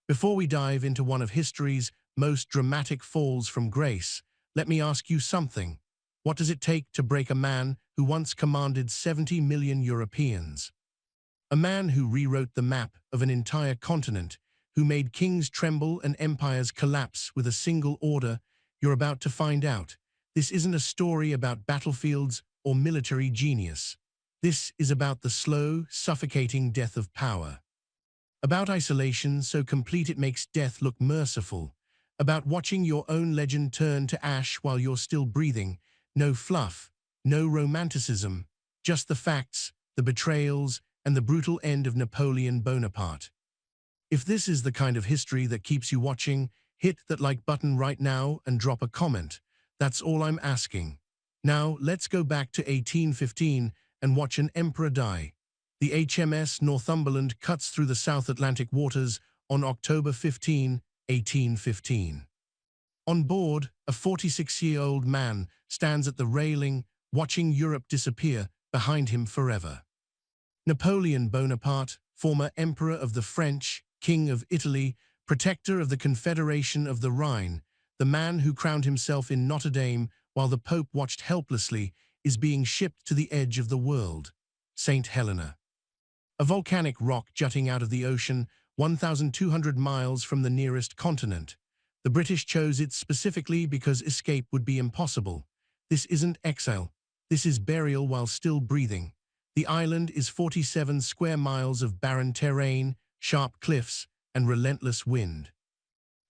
Before we dive into one of history's most dramatic falls from grace, let me ask you something. What does it take to break a man who once commanded 70 million Europeans? A man who rewrote the map of an entire continent, who made kings tremble and empires collapse with a single order. You're about to find out. This isn't a story about battlefields or military genius. This is about the slow, suffocating death of power. About isolation so complete it makes death look merciful. About watching your own legend turn to ash while you're still breathing. No fluff, no romanticism, just the facts, the betrayals, and the brutal end of Napoleon Bonaparte. If this is the kind of history that keeps you watching, hit that like button right now and drop a comment. That's all I'm asking. Now, let's go back to 1815 and watch an emperor die. The HMS Northumberland cuts through the South Atlantic waters on October 15, 1815. On board, a 46-year-old man stands at the railing, watching Europe disappear behind him forever. Napoleon Bonaparte, former Emperor of the French, King of Italy, protector of the Confederation of the Rhine, the man who crowned himself in Notre Dame while the Pope watched helplessly, is being shipped to the edge of the world. St. Helena. A volcanic rock jutting out of the ocean 1,200 miles from the nearest continent. The British chose it specifically because escape would be impossible. This isn't exile. This is burial while still breathing. The island is 47 square miles of barren terrain, sharp cliffs, and relentless wind.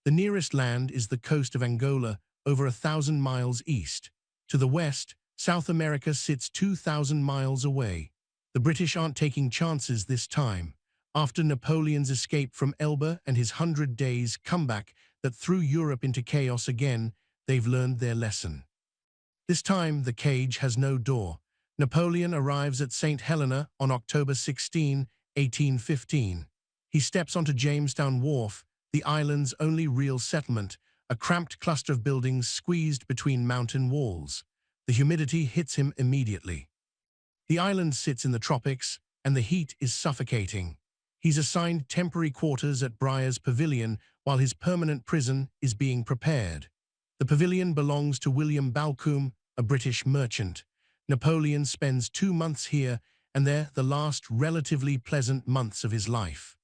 The nearest land is the coast of Angola, over 1,000 miles east. To the west, South America sits 2,000 miles away. The British aren't taking chances this time. After Napoleon's escape from Elba and his 100 days comeback that threw Europe into chaos again, they've learned their lesson. This time, the cage has no door. Napoleon arrives at St. Helena on October 16, 1815. He steps onto Jamestown Wharf, the island's only real settlement, a cramped cluster of buildings squeezed between mountain walls. The humidity hits him immediately. The island sits in the tropics, and the heat is suffocating. He's assigned temporary quarters at Briar's Pavilion while his permanent prison is being prepared. The pavilion belongs to William Balcombe, a British merchant. Napoleon spends 2 months here, and they're the last relatively pleasant months of his life.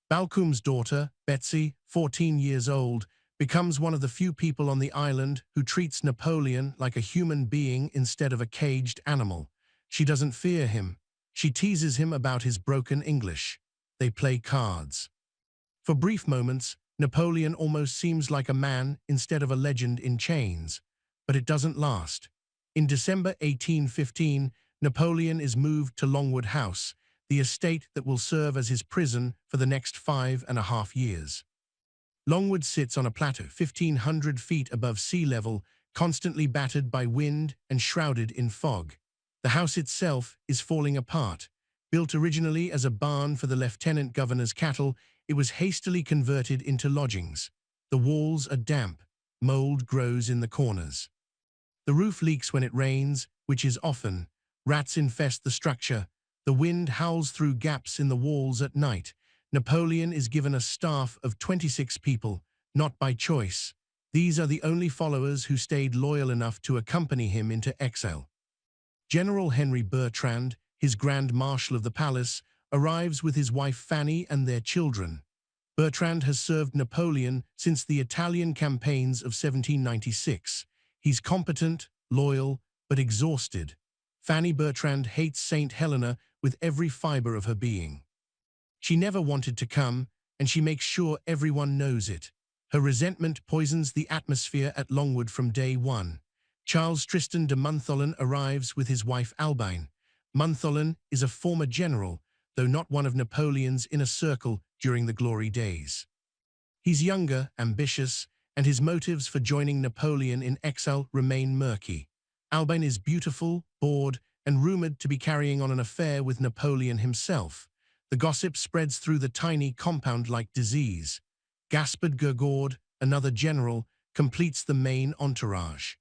Balcombe's daughter, Betsy, 14 years old, becomes one of the few people on the island who treats Napoleon like a human being instead of a caged animal. She doesn't fear him. She teases him about his broken English. They play cards. For brief moments, Napoleon almost seems like a man instead of a legend in chains. But it doesn't last. In December 1815, Napoleon is moved to Longwood House, the estate that will serve as his prison for the next 5.5 years. Longwood sits on a plateau 1,500 feet above sea level, constantly battered by wind and shrouded in fog. The house itself is falling apart. Built originally as a barn for the lieutenant governor's cattle, it was hastily converted into lodgings. The walls are damp. Mold grows in the corners. The roof leaks when it rains, which is often. Rats infest the structure. The wind howls through gaps in the walls at night. Napoleon is given a staff of 26 people, not by choice. These are the only followers who stayed loyal enough to accompany him into exile. General Henry Bertrand, his Grand Marshal of the palace, arrives with his wife Fanny and their children. Bertrand has served Napoleon since the Italian campaigns of 1796. He's competent, loyal, but exhausted. Fanny Bertrand hates St. Helena with every fiber of her being. She never wanted to come, and she makes sure everyone knows it. Her resentment poisons the atmosphere at Longwood from day one. Charles Tristan de Montholon arrives with his wife Albine. Montholon is a former general, though not one of Napoleon's inner circle during the glory days. He's younger, ambitious, and his motives for joining Napoleon in exile remain murky. Albine is beautiful, bored, and rumored to be carrying on an affair with Napoleon himself. The gossip spreads through the tiny compound like disease. Gaspard Gergaud, another general, completes the main entourage.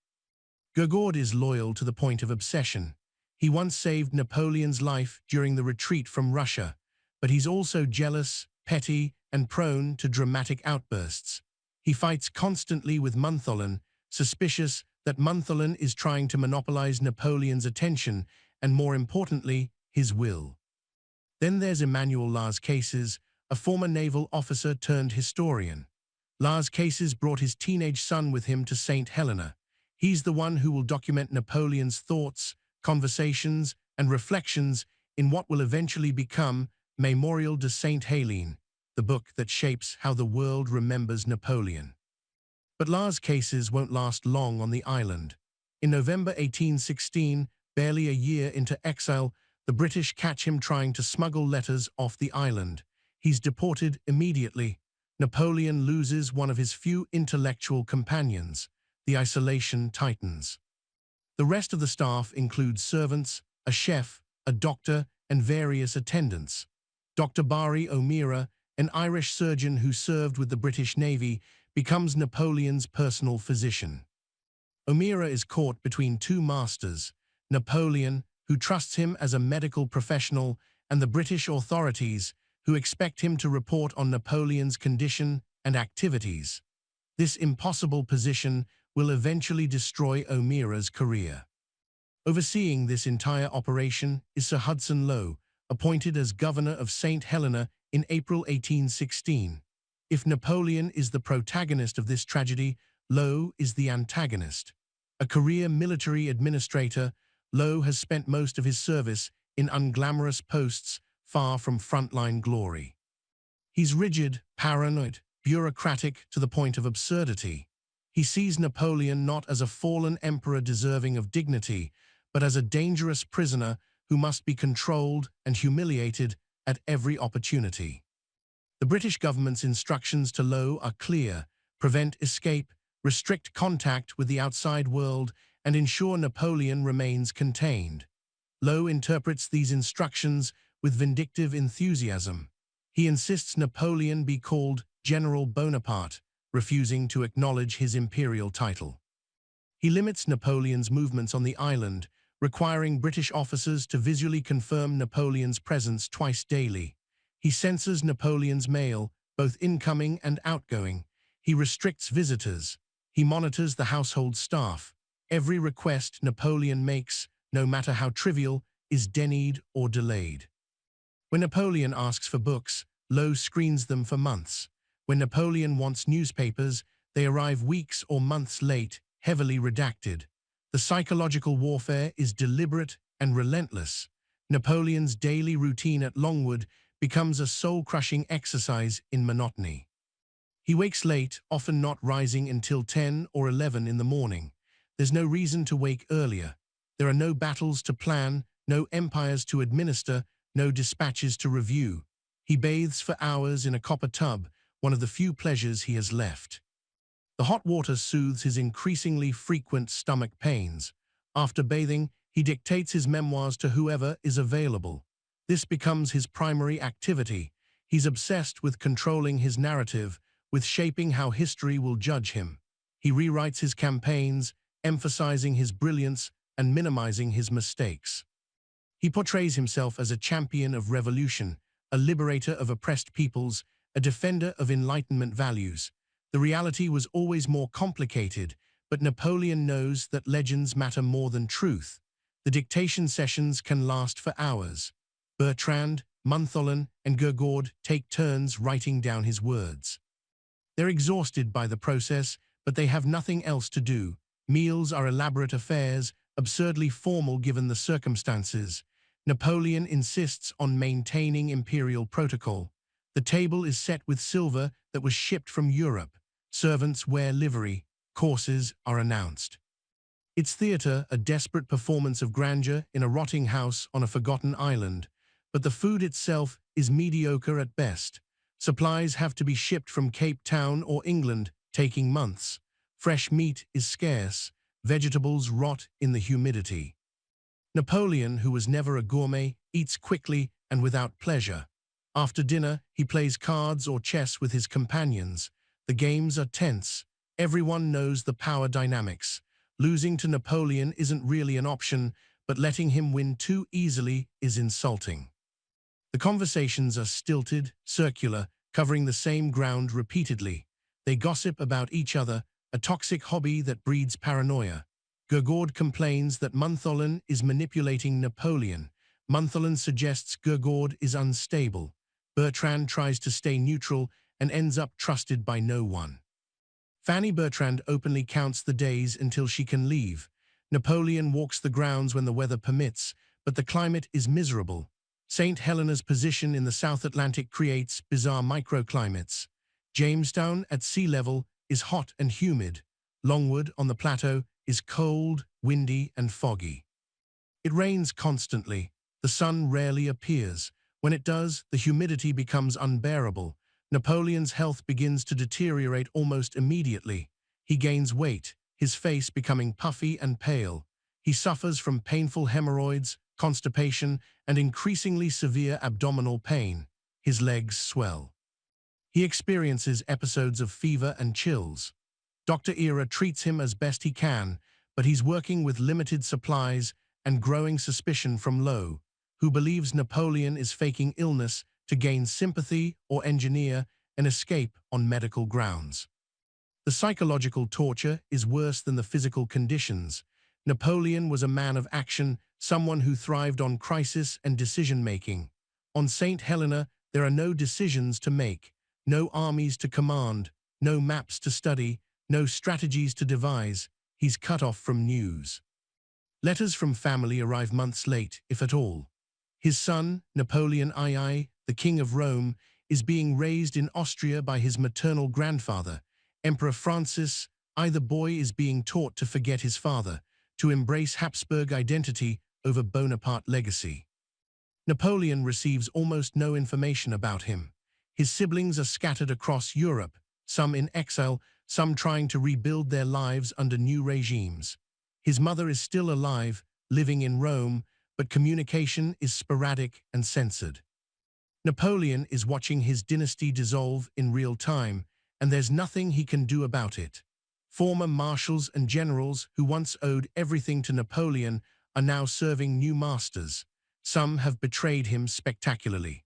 Gergaud is loyal to the point of obsession. He once saved Napoleon's life during the retreat from Russia, but he's also jealous, petty, and prone to dramatic outbursts. He fights constantly with Montholon, suspicious that Montholon is trying to monopolize Napoleon's attention and, more importantly, his will. Then there's Emmanuel Las Cases, a former naval officer turned historian. Las Cases brought his teenage son with him to St. Helena. He's the one who will document Napoleon's thoughts, conversations, and reflections in what will eventually become Mémorial de Sainte Helene, the book that shapes how the world remembers Napoleon. But Las Cases won't last long on the island. In November 1816, barely a year into exile, the British catch him trying to smuggle letters off the island. He's deported immediately. Napoleon loses one of his few intellectual companions. The isolation tightens. The rest of the staff includes servants, a chef, a doctor, and various attendants. Dr. Barry O'Meara, an Irish surgeon who served with the British Navy, becomes Napoleon's personal physician. O'Meara is caught between two masters, Napoleon, who trusts him as a medical professional, and the British authorities, who expect him to report on Napoleon's condition and activities. This impossible position will eventually destroy O'Meara's career. Overseeing this entire operation is Sir Hudson Lowe, appointed as governor of St. Helena in April 1816. If Napoleon is the protagonist of this tragedy, Lowe is the antagonist. A career military administrator, Lowe has spent most of his service in unglamorous posts far from frontline glory. He's rigid, paranoid, bureaucratic to the point of absurdity. He sees Napoleon not as a fallen emperor deserving of dignity, but as a dangerous prisoner who must be controlled and humiliated at every opportunity. The British government's instructions to Lowe are clear: prevent escape, restrict contact with the outside world, and ensure Napoleon remains contained. Lowe interprets these instructions with vindictive enthusiasm. He insists Napoleon be called General Bonaparte, refusing to acknowledge his imperial title. He limits Napoleon's movements on the island, requiring British officers to visually confirm Napoleon's presence twice daily. He censors Napoleon's mail, both incoming and outgoing. He restricts visitors. He monitors the household staff. Every request Napoleon makes, no matter how trivial, is denied or delayed. When Napoleon asks for books, Lowe screens them for months. When Napoleon wants newspapers, they arrive weeks or months late, heavily redacted. The psychological warfare is deliberate and relentless. Napoleon's daily routine at Longwood becomes a soul-crushing exercise in monotony. He wakes late, often not rising until 10 or 11 in the morning. There's no reason to wake earlier. There are no battles to plan, no empires to administer, no dispatches to review. He bathes for hours in a copper tub, one of the few pleasures he has left. The hot water soothes his increasingly frequent stomach pains. After bathing, he dictates his memoirs to whoever is available. This becomes his primary activity. He's obsessed with controlling his narrative, with shaping how history will judge him. He rewrites his campaigns, emphasizing his brilliance and minimizing his mistakes. He portrays himself as a champion of revolution, a liberator of oppressed peoples, a defender of Enlightenment values. The reality was always more complicated, but Napoleon knows that legends matter more than truth. The dictation sessions can last for hours. Bertrand, Montholon, and Gergaud take turns writing down his words. They're exhausted by the process, but they have nothing else to do. Meals are elaborate affairs, absurdly formal given the circumstances. Napoleon insists on maintaining imperial protocol. The table is set with silver that was shipped from Europe. Servants wear livery. Courses are announced. It's theatre, a desperate performance of grandeur in a rotting house on a forgotten island. But the food itself is mediocre at best. Supplies have to be shipped from Cape Town or England, taking months. Fresh meat is scarce. Vegetables rot in the humidity. Napoleon, who was never a gourmet, eats quickly and without pleasure. After dinner, he plays cards or chess with his companions. The games are tense. Everyone knows the power dynamics. Losing to Napoleon isn't really an option, but letting him win too easily is insulting. The conversations are stilted, circular, covering the same ground repeatedly. They gossip about each other, a toxic hobby that breeds paranoia. Gurgord complains that Montholon is manipulating Napoleon. Montholon suggests Gurgord is unstable. Bertrand tries to stay neutral and ends up trusted by no one. Fanny Bertrand openly counts the days until she can leave. Napoleon walks the grounds when the weather permits, but the climate is miserable. St. Helena's position in the South Atlantic creates bizarre microclimates. Jamestown at sea level is hot and humid. Longwood on the plateau is cold, windy, and foggy. It rains constantly. The sun rarely appears. When it does, the humidity becomes unbearable. Napoleon's health begins to deteriorate almost immediately. He gains weight, his face becoming puffy and pale. He suffers from painful hemorrhoids, constipation, and increasingly severe abdominal pain. His legs swell. He experiences episodes of fever and chills. Dr. Era treats him as best he can, but he's working with limited supplies and growing suspicion from Lowe, who believes Napoleon is faking illness to gain sympathy or engineer an escape on medical grounds. The psychological torture is worse than the physical conditions. Napoleon was a man of action, someone who thrived on crisis and decision-making. On St. Helena, there are no decisions to make, no armies to command, no maps to study, no strategies to devise. He's cut off from news. Letters from family arrive months late, if at all. His son, Napoleon II, the King of Rome, is being raised in Austria by his maternal grandfather, Emperor Francis. The boy is being taught to forget his father, to embrace Habsburg identity over Bonaparte legacy. Napoleon receives almost no information about him. His siblings are scattered across Europe, some in exile, some trying to rebuild their lives under new regimes. His mother is still alive, living in Rome, but communication is sporadic and censored. Napoleon is watching his dynasty dissolve in real time, and there's nothing he can do about it. Former marshals and generals who once owed everything to Napoleon are now serving new masters. Some have betrayed him spectacularly.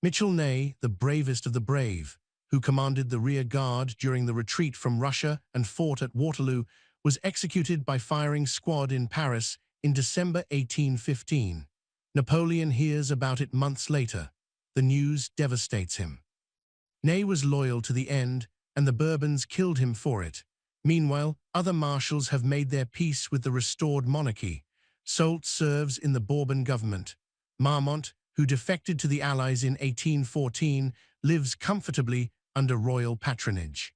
Michel Ney, the bravest of the brave, who commanded the rear guard during the retreat from Russia and fought at Waterloo, was executed by firing squad in Paris in December 1815. Napoleon hears about it months later. The news devastates him. Ney was loyal to the end, and the Bourbons killed him for it. Meanwhile, other marshals have made their peace with the restored monarchy. Soult serves in the Bourbon government. Marmont, who defected to the Allies in 1814, lives comfortably under royal patronage.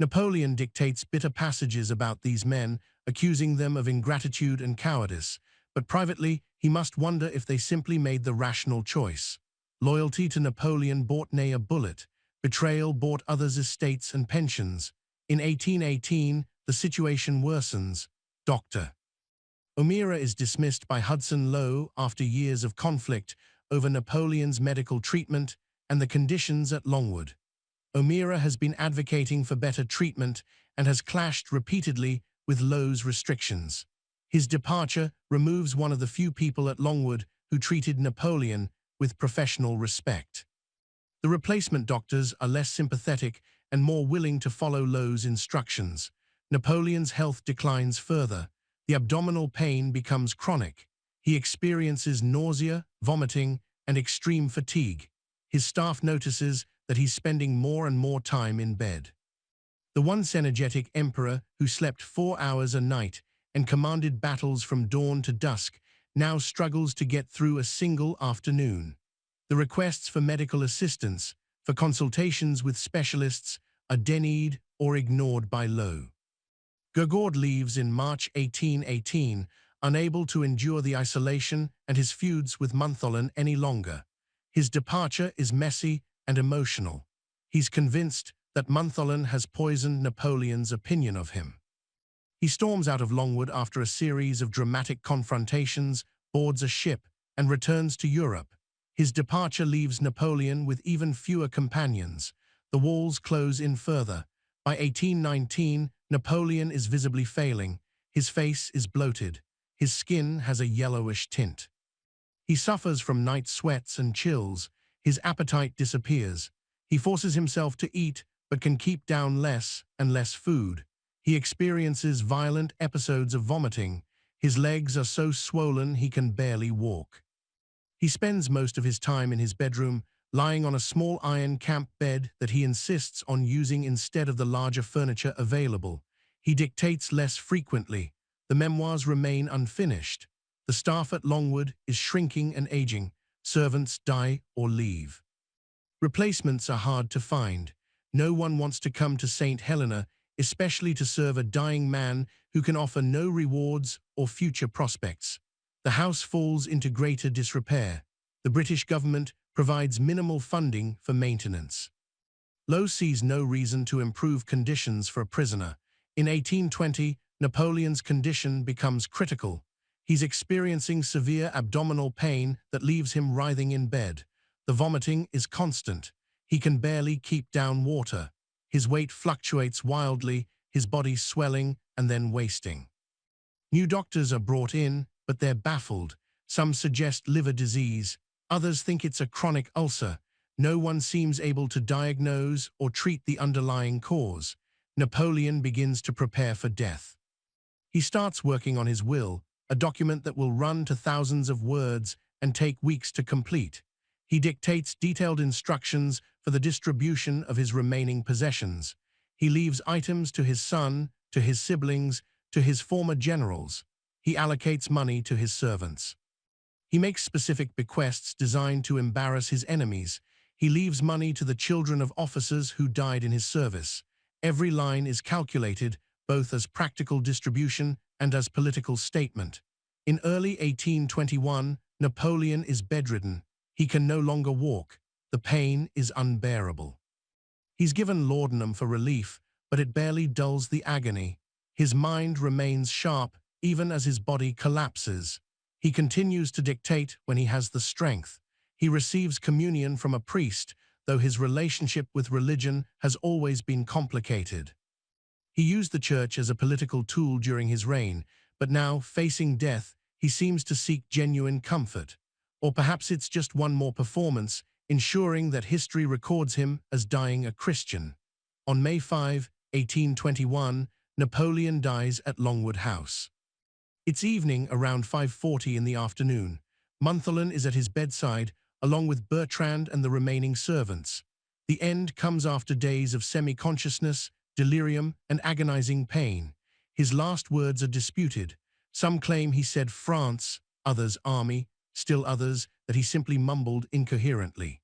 Napoleon dictates bitter passages about these men, accusing them of ingratitude and cowardice, but privately he must wonder if they simply made the rational choice. Loyalty to Napoleon bought Ney a bullet. Betrayal bought others estates and pensions. In 1818, the situation worsens. Dr. O'Meara is dismissed by Hudson Lowe after years of conflict over Napoleon's medical treatment and the conditions at Longwood. O'Meara has been advocating for better treatment and has clashed repeatedly with Lowe's restrictions. His departure removes one of the few people at Longwood who treated Napoleon with professional respect. The replacement doctors are less sympathetic and more willing to follow Lowe's instructions. Napoleon's health declines further. The abdominal pain becomes chronic. He experiences nausea, vomiting, and extreme fatigue. His staff notices that he's spending more and more time in bed. The once energetic emperor, who slept 4 hours a night and commanded battles from dawn to dusk, now struggles to get through a single afternoon. The requests for medical assistance, for consultations with specialists, are denied or ignored by Lowe. Gurgord leaves in March 1818, unable to endure the isolation and his feuds with Montholon any longer. His departure is messy and emotional. He's convinced that Montholon has poisoned Napoleon's opinion of him. He storms out of Longwood after a series of dramatic confrontations, boards a ship, and returns to Europe. His departure leaves Napoleon with even fewer companions. The walls close in further. By 1819, Napoleon is visibly failing. His face is bloated. His skin has a yellowish tint. He suffers from night sweats and chills. His appetite disappears. He forces himself to eat, but can keep down less and less food. He experiences violent episodes of vomiting. His legs are so swollen he can barely walk. He spends most of his time in his bedroom, lying on a small iron camp bed that he insists on using instead of the larger furniture available. He dictates less frequently. The memoirs remain unfinished. The staff at Longwood is shrinking and aging. Servants die or leave. Replacements are hard to find. No one wants to come to St. Helena, especially to serve a dying man who can offer no rewards or future prospects. The house falls into greater disrepair. The British government provides minimal funding for maintenance. Lowe sees no reason to improve conditions for a prisoner. In 1820, Napoleon's condition becomes critical. He's experiencing severe abdominal pain that leaves him writhing in bed. The vomiting is constant. He can barely keep down water. His weight fluctuates wildly, his body swelling and then wasting. New doctors are brought in, but they're baffled. Some suggest liver disease. Others think it's a chronic ulcer. No one seems able to diagnose or treat the underlying cause. Napoleon begins to prepare for death. He starts working on his will, a document that will run to thousands of words and take weeks to complete. He dictates detailed instructions for the distribution of his remaining possessions. He leaves items to his son, to his siblings, to his former generals. He allocates money to his servants. He makes specific bequests designed to embarrass his enemies. He leaves money to the children of officers who died in his service. Every line is calculated, both as practical distribution and as political statement. In early 1821, Napoleon is bedridden. He can no longer walk. The pain is unbearable. He's given laudanum for relief, but it barely dulls the agony. His mind remains sharp, even as his body collapses. He continues to dictate when he has the strength. He receives communion from a priest, though his relationship with religion has always been complicated. He used the church as a political tool during his reign, but now, facing death, he seems to seek genuine comfort. Or perhaps it's just one more performance, ensuring that history records him as dying a Christian. On May 5, 1821, Napoleon dies at Longwood House. It's evening around 5:40 in the afternoon. Montholon is at his bedside, along with Bertrand and the remaining servants. The end comes after days of semi-consciousness, delirium, and agonizing pain. His last words are disputed. Some claim he said France, others army, still others that he simply mumbled incoherently.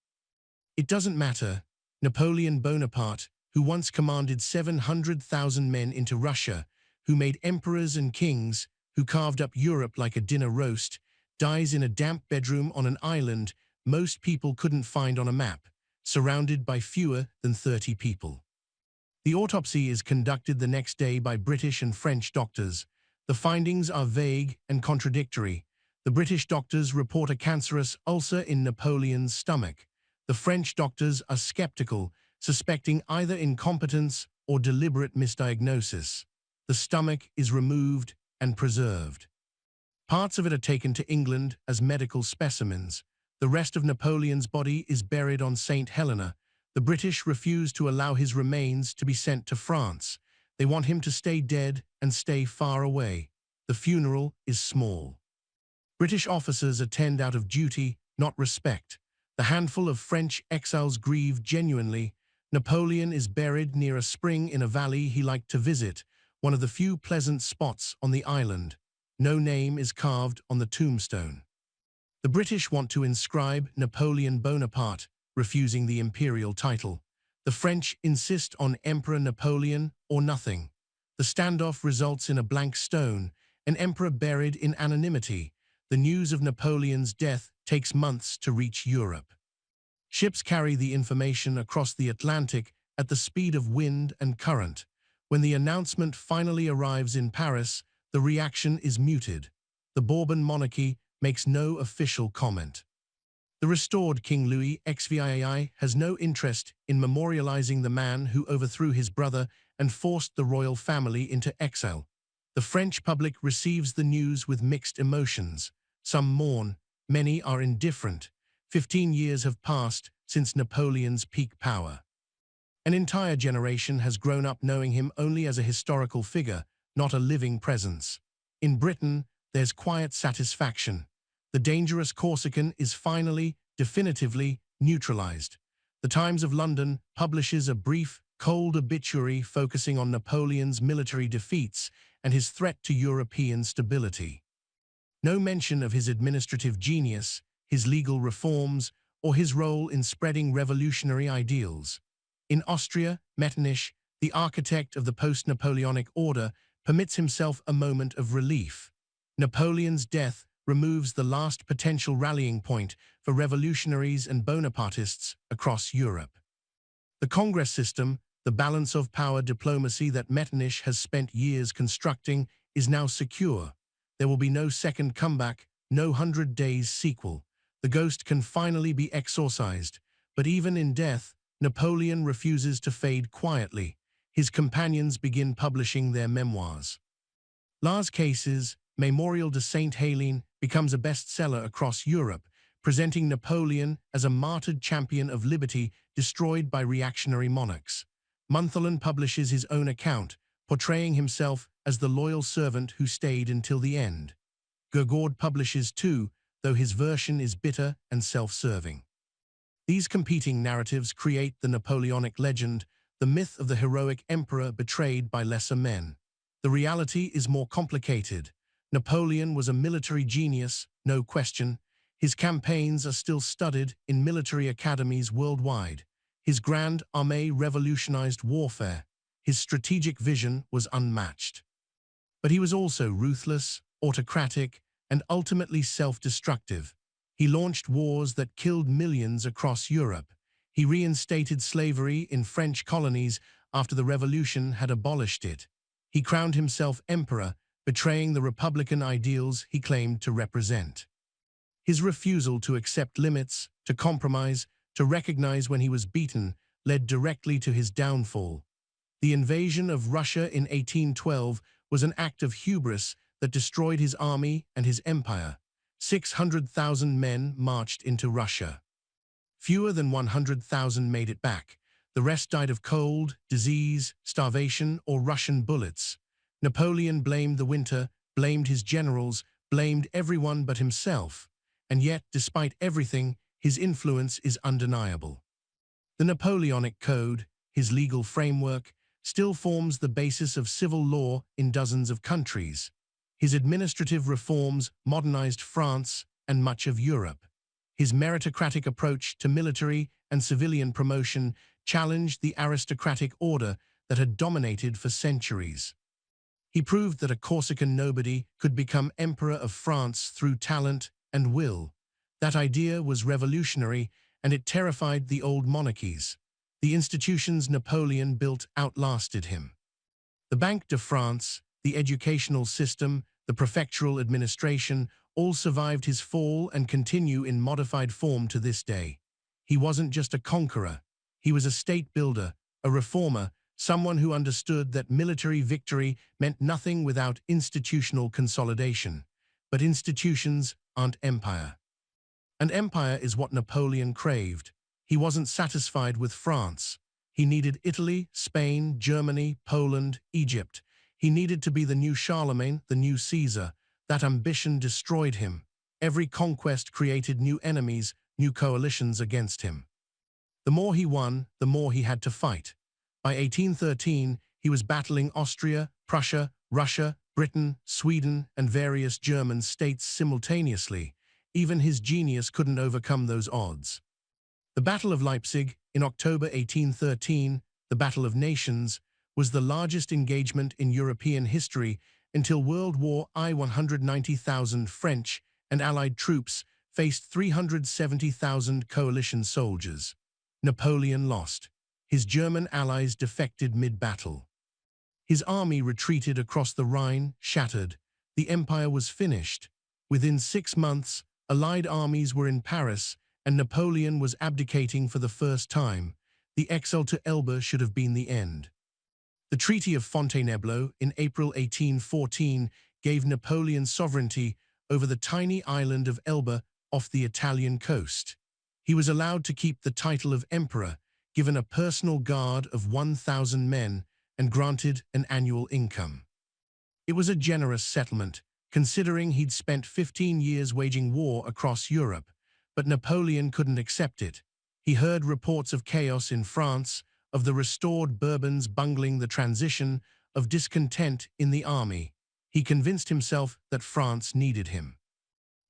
It doesn't matter. Napoleon Bonaparte, who once commanded 700,000 men into Russia, who made emperors and kings, who carved up Europe like a dinner roast, dies in a damp bedroom on an island most people couldn't find on a map, surrounded by fewer than 30 people. The autopsy is conducted the next day by British and French doctors. The findings are vague and contradictory. The British doctors report a cancerous ulcer in Napoleon's stomach. The French doctors are skeptical, suspecting either incompetence or deliberate misdiagnosis. The stomach is removed and preserved. Parts of it are taken to England as medical specimens. The rest of Napoleon's body is buried on St. Helena. The British refuse to allow his remains to be sent to France. They want him to stay dead and stay far away. The funeral is small. British officers attend out of duty, not respect. The handful of French exiles grieve genuinely. Napoleon is buried near a spring in a valley he liked to visit, one of the few pleasant spots on the island. No name is carved on the tombstone. The British want to inscribe Napoleon Bonaparte, refusing the imperial title. The French insist on Emperor Napoleon or nothing. The standoff results in a blank stone, an emperor buried in anonymity. The news of Napoleon's death takes months to reach Europe. Ships carry the information across the Atlantic at the speed of wind and current. When the announcement finally arrives in Paris, the reaction is muted. The Bourbon monarchy makes no official comment. The restored King Louis XVI has no interest in memorializing the man who overthrew his brother and forced the royal family into exile. The French public receives the news with mixed emotions. Some mourn, many are indifferent. 15 years have passed, since Napoleon's peak power. An entire generation has grown up knowing him only as a historical figure, not a living presence. In Britain, there's quiet satisfaction. The dangerous Corsican is finally, definitively, neutralized. The Times of London publishes a brief, cold obituary focusing on Napoleon's military defeats and his threat to European stability. No mention of his administrative genius, his legal reforms, or his role in spreading revolutionary ideals. In Austria, Metternich, the architect of the post-Napoleonic order, permits himself a moment of relief. Napoleon's death removes the last potential rallying point for revolutionaries and Bonapartists across Europe. The Congress system, the balance of power diplomacy that Metternich has spent years constructing, is now secure. There will be no second comeback, no 100 Days sequel. The ghost can finally be exorcised, but even in death, Napoleon refuses to fade quietly. His companions begin publishing their memoirs. Las Cases, Memorial de Saint Helene becomes a bestseller across Europe, presenting Napoleon as a martyred champion of liberty destroyed by reactionary monarchs. Montholon publishes his own account, portraying himself as the loyal servant who stayed until the end. Gurgord publishes too, though his version is bitter and self-serving. These competing narratives create the Napoleonic legend, the myth of the heroic emperor betrayed by lesser men. The reality is more complicated. Napoleon was a military genius, no question. His campaigns are still studied in military academies worldwide. His Grande Armée revolutionized warfare. His strategic vision was unmatched. But he was also ruthless, autocratic, and ultimately self-destructive. He launched wars that killed millions across Europe. He reinstated slavery in French colonies after the Revolution had abolished it. He crowned himself emperor, betraying the republican ideals he claimed to represent. His refusal to accept limits, to compromise, to recognize when he was beaten, led directly to his downfall. The invasion of Russia in 1812 was an act of hubris that destroyed his army and his empire. 600,000 men marched into Russia. Fewer than 100,000 made it back. The rest died of cold, disease, starvation, or Russian bullets. Napoleon blamed the winter, blamed his generals, blamed everyone but himself. And yet, despite everything, his influence is undeniable. The Napoleonic Code, his legal framework, still forms the basis of civil law in dozens of countries. His administrative reforms modernized France and much of Europe. His meritocratic approach to military and civilian promotion challenged the aristocratic order that had dominated for centuries. He proved that a Corsican nobody could become emperor of France through talent and will. That idea was revolutionary, and it terrified the old monarchies. The institutions Napoleon built outlasted him. The Banque de France, the educational system, the prefectural administration, all survived his fall and continue in modified form to this day. He wasn't just a conqueror. He was a state builder, a reformer, someone who understood that military victory meant nothing without institutional consolidation. But institutions aren't empire. And empire is what Napoleon craved. He wasn't satisfied with France. He needed Italy, Spain, Germany, Poland, Egypt. He needed to be the new Charlemagne, the new Caesar. That ambition destroyed him. Every conquest created new enemies, new coalitions against him. The more he won, the more he had to fight. By 1813, he was battling Austria, Prussia, Russia, Britain, Sweden, and various German states simultaneously. Even his genius couldn't overcome those odds. The Battle of Leipzig, in October 1813, the Battle of Nations, was the largest engagement in European history until World War I. 190,000 French and Allied troops faced 370,000 coalition soldiers. Napoleon lost. His German allies defected mid-battle. His army retreated across the Rhine, shattered. The empire was finished. Within 6 months, Allied armies were in Paris, and Napoleon was abdicating for the first time. The exile to Elba should have been the end. The Treaty of Fontainebleau in April 1814 gave Napoleon sovereignty over the tiny island of Elba off the Italian coast. He was allowed to keep the title of emperor, given a personal guard of 1,000 men, and granted an annual income. It was a generous settlement, considering he'd spent 15 years waging war across Europe, but Napoleon couldn't accept it. He heard reports of chaos in France, of the restored Bourbons bungling the transition, of discontent in the army. He convinced himself that France needed him.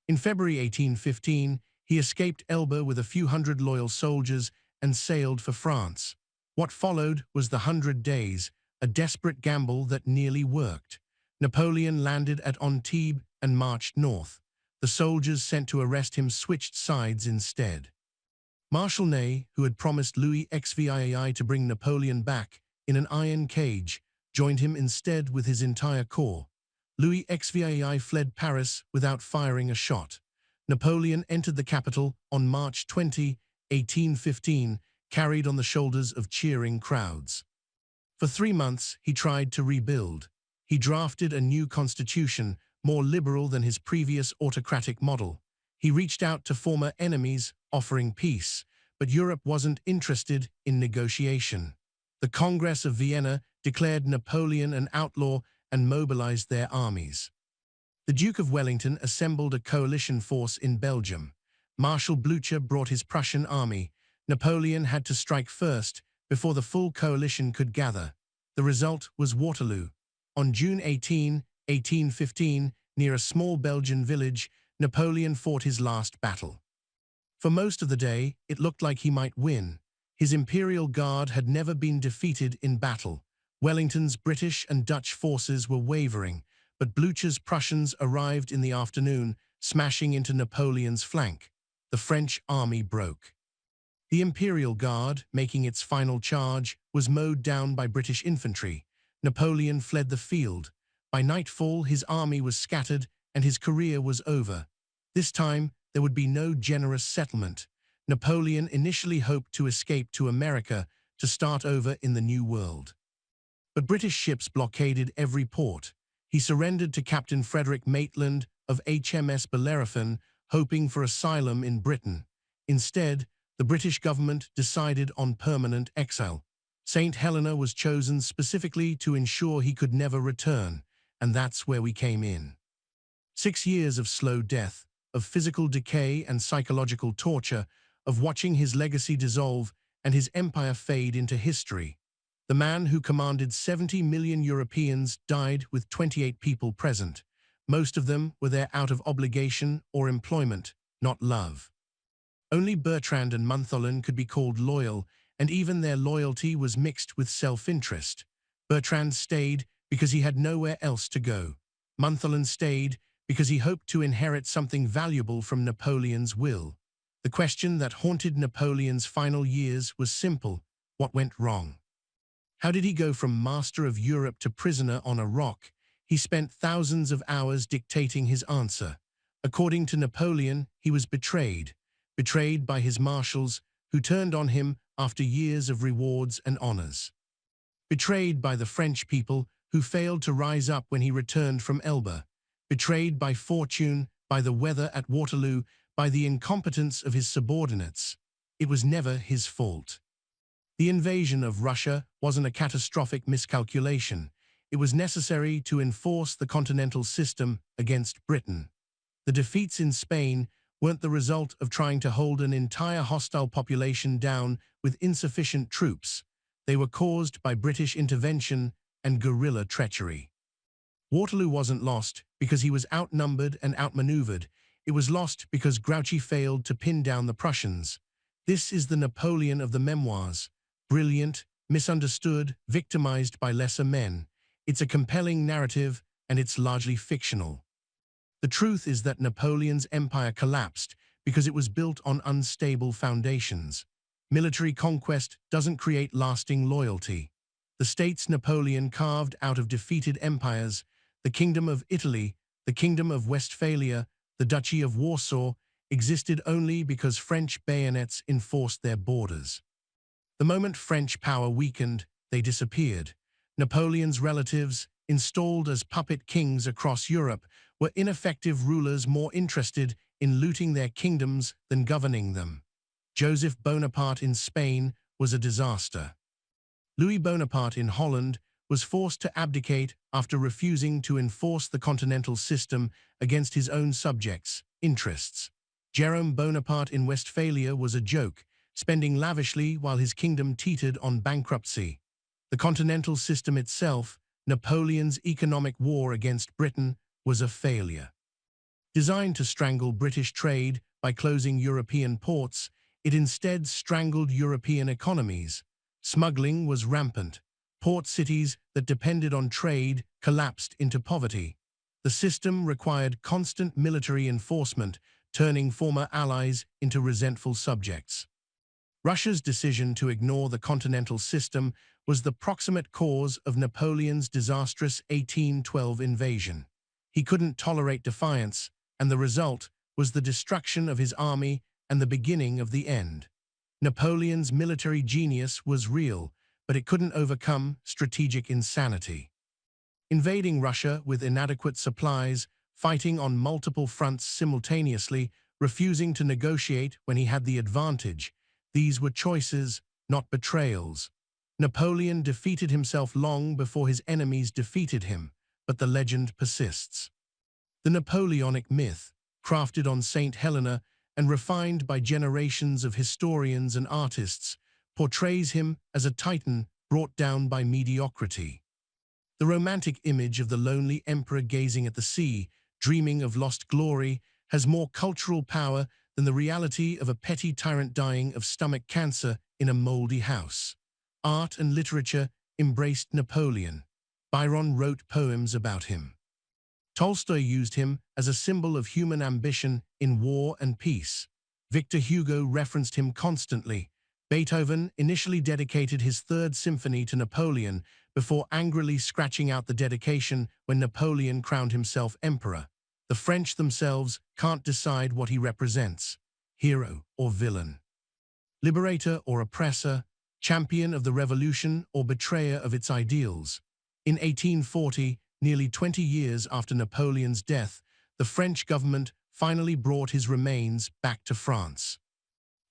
In February 1815, he escaped Elba with a few hundred loyal soldiers and sailed for France. What followed was the 100 Days, a desperate gamble that nearly worked. Napoleon landed at Antibes and marched north. The soldiers sent to arrest him switched sides instead. Marshal Ney, who had promised Louis XVI to bring Napoleon back in an iron cage, joined him instead with his entire corps. Louis XVI fled Paris without firing a shot. Napoleon entered the capital on March 20, 1815, carried on the shoulders of cheering crowds. For 3 months, he tried to rebuild. He drafted a new constitution, more liberal than his previous autocratic model. He reached out to former enemies, offering peace, but Europe wasn't interested in negotiation. The Congress of Vienna declared Napoleon an outlaw and mobilized their armies. The Duke of Wellington assembled a coalition force in Belgium. Marshal Blücher brought his Prussian army. Napoleon had to strike first before the full coalition could gather. The result was Waterloo. On June 18, 1815, near a small Belgian village, Napoleon fought his last battle. For most of the day, it looked like he might win. His Imperial Guard had never been defeated in battle. Wellington's British and Dutch forces were wavering, but Blücher's Prussians arrived in the afternoon, smashing into Napoleon's flank. The French army broke. The Imperial Guard, making its final charge, was mowed down by British infantry. Napoleon fled the field. By nightfall, his army was scattered and his career was over. This time, there would be no generous settlement. Napoleon initially hoped to escape to America to start over in the New World. But British ships blockaded every port. He surrendered to Captain Frederick Maitland of HMS Bellerophon, hoping for asylum in Britain. Instead, the British government decided on permanent exile. St. Helena was chosen specifically to ensure he could never return, and that's where we came in. 6 years of slow death, of physical decay and psychological torture, of watching his legacy dissolve and his empire fade into history. The man who commanded 70 million Europeans died with 28 people present. Most of them were there out of obligation or employment, not love. Only Bertrand and Montholon could be called loyal, and even their loyalty was mixed with self-interest. Bertrand stayed because he had nowhere else to go. Montholon stayed because he hoped to inherit something valuable from Napoleon's will. The question that haunted Napoleon's final years was simple: what went wrong? How did he go from master of Europe to prisoner on a rock? He spent thousands of hours dictating his answer. According to Napoleon, he was betrayed by his marshals, who turned on him after years of rewards and honors. Betrayed by the French people, who failed to rise up when he returned from Elba. Betrayed by fortune, by the weather at Waterloo, by the incompetence of his subordinates. It was never his fault. The invasion of Russia wasn't a catastrophic miscalculation. It was necessary to enforce the continental system against Britain. The defeats in Spain weren't the result of trying to hold an entire hostile population down with insufficient troops. They were caused by British intervention and guerrilla treachery. Waterloo wasn't lost because he was outnumbered and outmaneuvered. It was lost because Grouchy failed to pin down the Prussians. This is the Napoleon of the memoirs. Brilliant, misunderstood, victimized by lesser men. It's a compelling narrative, and it's largely fictional. The truth is that Napoleon's empire collapsed because it was built on unstable foundations. Military conquest doesn't create lasting loyalty. The states Napoleon carved out of defeated empires, the Kingdom of Italy, the Kingdom of Westphalia, the Duchy of Warsaw, existed only because French bayonets enforced their borders. The moment French power weakened, they disappeared. Napoleon's relatives, installed as puppet kings across Europe, were ineffective rulers more interested in looting their kingdoms than governing them. Joseph Bonaparte in Spain was a disaster. Louis Bonaparte in Holland was forced to abdicate after refusing to enforce the continental system against his own subjects' interests. Jerome Bonaparte in Westphalia was a joke, spending lavishly while his kingdom teetered on bankruptcy. The continental system itself, Napoleon's economic war against Britain, was a failure. Designed to strangle British trade by closing European ports, it instead strangled European economies. Smuggling was rampant. Port cities that depended on trade collapsed into poverty. The system required constant military enforcement, turning former allies into resentful subjects. Russia's decision to ignore the continental system was the proximate cause of Napoleon's disastrous 1812 invasion. He couldn't tolerate defiance, and the result was the destruction of his army and the beginning of the end. Napoleon's military genius was real, but it couldn't overcome strategic insanity. Invading Russia with inadequate supplies, fighting on multiple fronts simultaneously, refusing to negotiate when he had the advantage, these were choices, not betrayals. Napoleon defeated himself long before his enemies defeated him, but the legend persists. The Napoleonic myth, crafted on Saint Helena and refined by generations of historians and artists, portrays him as a titan brought down by mediocrity. The romantic image of the lonely emperor gazing at the sea, dreaming of lost glory, has more cultural power than the reality of a petty tyrant dying of stomach cancer in a moldy house. Art and literature embraced Napoleon. Byron wrote poems about him. Tolstoy used him as a symbol of human ambition in war and peace. Victor Hugo referenced him constantly. Beethoven initially dedicated his Third Symphony to Napoleon before angrily scratching out the dedication when Napoleon crowned himself emperor. The French themselves can't decide what he represents, hero or villain, liberator or oppressor, champion of the revolution or betrayer of its ideals. In 1840, nearly 20 years after Napoleon's death, the French government finally brought his remains back to France.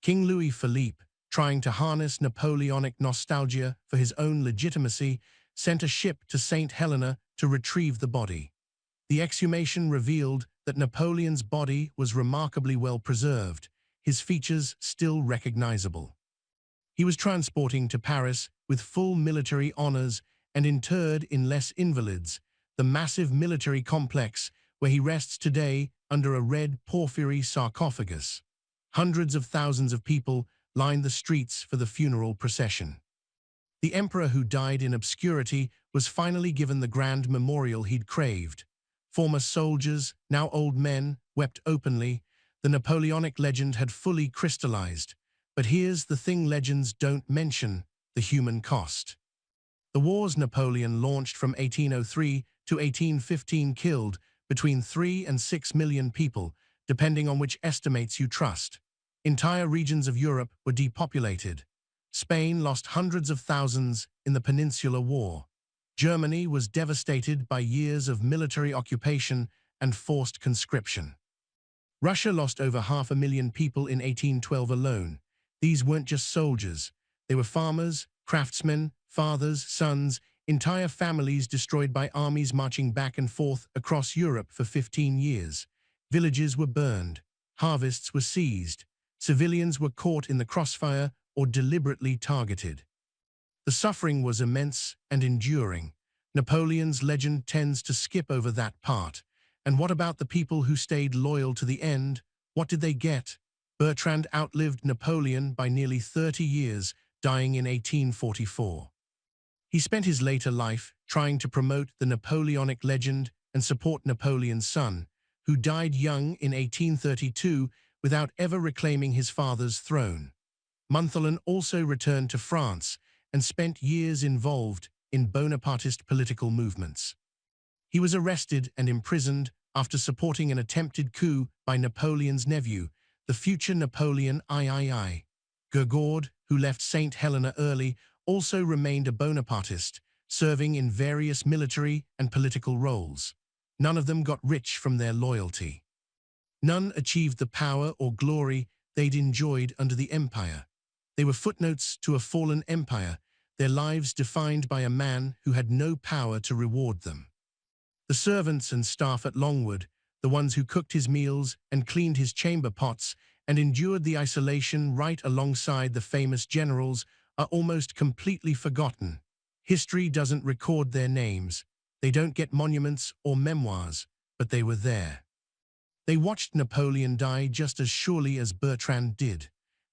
King Louis Philippe, trying to harness Napoleonic nostalgia for his own legitimacy, sent a ship to St. Helena to retrieve the body. The exhumation revealed that Napoleon's body was remarkably well preserved, his features still recognizable. He was transporting to Paris with full military honors and interred in Les Invalides, the massive military complex where he rests today under a red porphyry sarcophagus. Hundreds of thousands of people lined the streets for the funeral procession. The emperor who died in obscurity was finally given the grand memorial he'd craved. Former soldiers, now old men, wept openly. The Napoleonic legend had fully crystallized. But here's the thing legends don't mention: the human cost. The wars Napoleon launched from 1803 to 1815 killed between 3 and 6 million people, depending on which estimates you trust. Entire regions of Europe were depopulated. Spain lost hundreds of thousands in the Peninsular War. Germany was devastated by years of military occupation and forced conscription. Russia lost over 500,000 people in 1812 alone. These weren't just soldiers. They were farmers, craftsmen, fathers, sons, entire families destroyed by armies marching back and forth across Europe for 15 years. Villages were burned. Harvests were seized. Civilians were caught in the crossfire or deliberately targeted. The suffering was immense and enduring. Napoleon's legend tends to skip over that part. And what about the people who stayed loyal to the end? What did they get? Bertrand outlived Napoleon by nearly 30 years, dying in 1844. He spent his later life trying to promote the Napoleonic legend and support Napoleon's son, who died young in 1832 without ever reclaiming his father's throne. Montholon also returned to France and spent years involved in Bonapartist political movements. He was arrested and imprisoned after supporting an attempted coup by Napoleon's nephew, the future Napoleon III. Gergaud, who left St. Helena early, also remained a Bonapartist, serving in various military and political roles. None of them got rich from their loyalty. None achieved the power or glory they'd enjoyed under the empire. They were footnotes to a fallen empire, their lives defined by a man who had no power to reward them. The servants and staff at Longwood, the ones who cooked his meals and cleaned his chamber pots and endured the isolation right alongside the famous generals, are almost completely forgotten. History doesn't record their names. They don't get monuments or memoirs, but they were there. They watched Napoleon die just as surely as Bertrand did.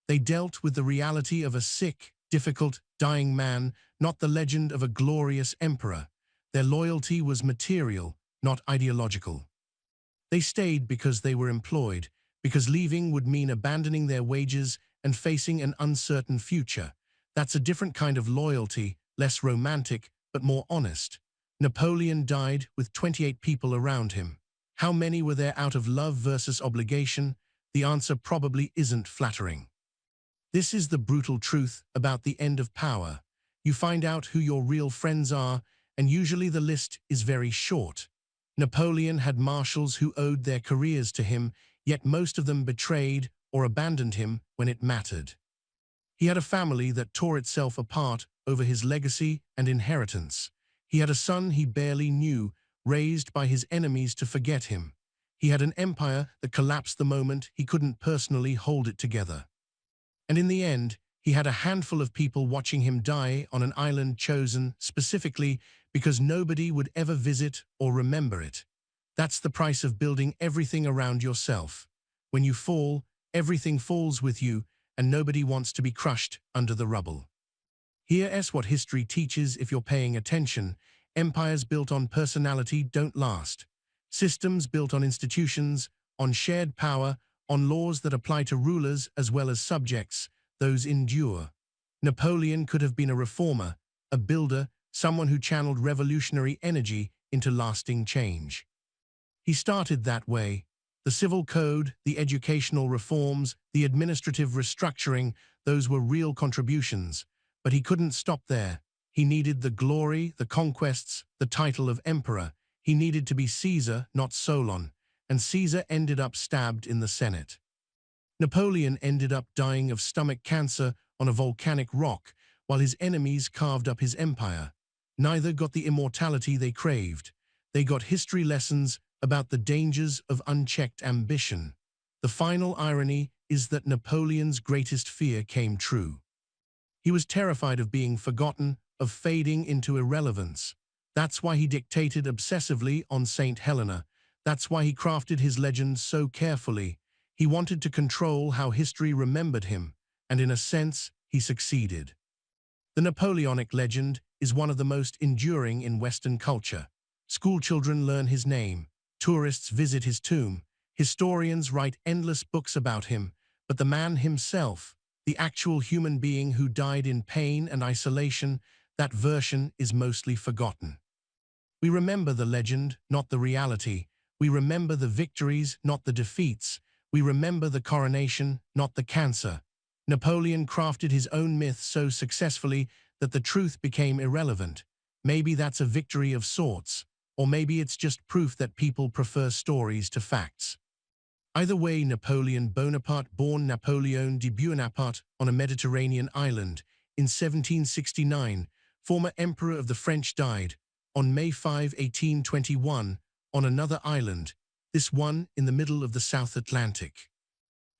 They dealt with the reality of a sick, difficult, dying man, not the legend of a glorious emperor. Their loyalty was material, not ideological. They stayed because they were employed, because leaving would mean abandoning their wages and facing an uncertain future. That's a different kind of loyalty, less romantic, but more honest. Napoleon died with 28 people around him. How many were there out of love versus obligation? The answer probably isn't flattering. This is the brutal truth about the end of power. You find out who your real friends are, and usually the list is very short. Napoleon had marshals who owed their careers to him, yet most of them betrayed or abandoned him when it mattered. He had a family that tore itself apart over his legacy and inheritance. He had a son he barely knew, raised by his enemies to forget him. He had an empire that collapsed the moment he couldn't personally hold it together. And in the end, he had a handful of people watching him die on an island chosen specifically because nobody would ever visit or remember it. That's the price of building everything around yourself. When you fall, everything falls with you, and nobody wants to be crushed under the rubble. Here's what history teaches if you're paying attention. Empires built on personality don't last. Systems built on institutions, on shared power, on laws that apply to rulers as well as subjects, those endure. Napoleon could have been a reformer, a builder, someone who channeled revolutionary energy into lasting change. He started that way. The civil code, the educational reforms, the administrative restructuring, those were real contributions. But he couldn't stop there. He needed the glory, the conquests, the title of emperor. He needed to be Caesar, not Solon. And Caesar ended up stabbed in the Senate. Napoleon ended up dying of stomach cancer on a volcanic rock, while his enemies carved up his empire. Neither got the immortality they craved. They got history lessons about the dangers of unchecked ambition. The final irony is that Napoleon's greatest fear came true. He was terrified of being forgotten, of fading into irrelevance. That's why he dictated obsessively on St. Helena. That's why he crafted his legend so carefully. He wanted to control how history remembered him, and in a sense, he succeeded. The Napoleonic legend is one of the most enduring in Western culture. Schoolchildren learn his name. Tourists visit his tomb. Historians write endless books about him. But the man himself, the actual human being who died in pain and isolation, that version is mostly forgotten. We remember the legend, not the reality. We remember the victories, not the defeats. We remember the coronation, not the cancer. Napoleon crafted his own myth so successfully that the truth became irrelevant. Maybe that's a victory of sorts, or maybe it's just proof that people prefer stories to facts. Either way, Napoleon Bonaparte, born Napoleon de Bonaparte on a Mediterranean island in 1769, former emperor of the French, died on May 5, 1821, on another island, this one in the middle of the South Atlantic.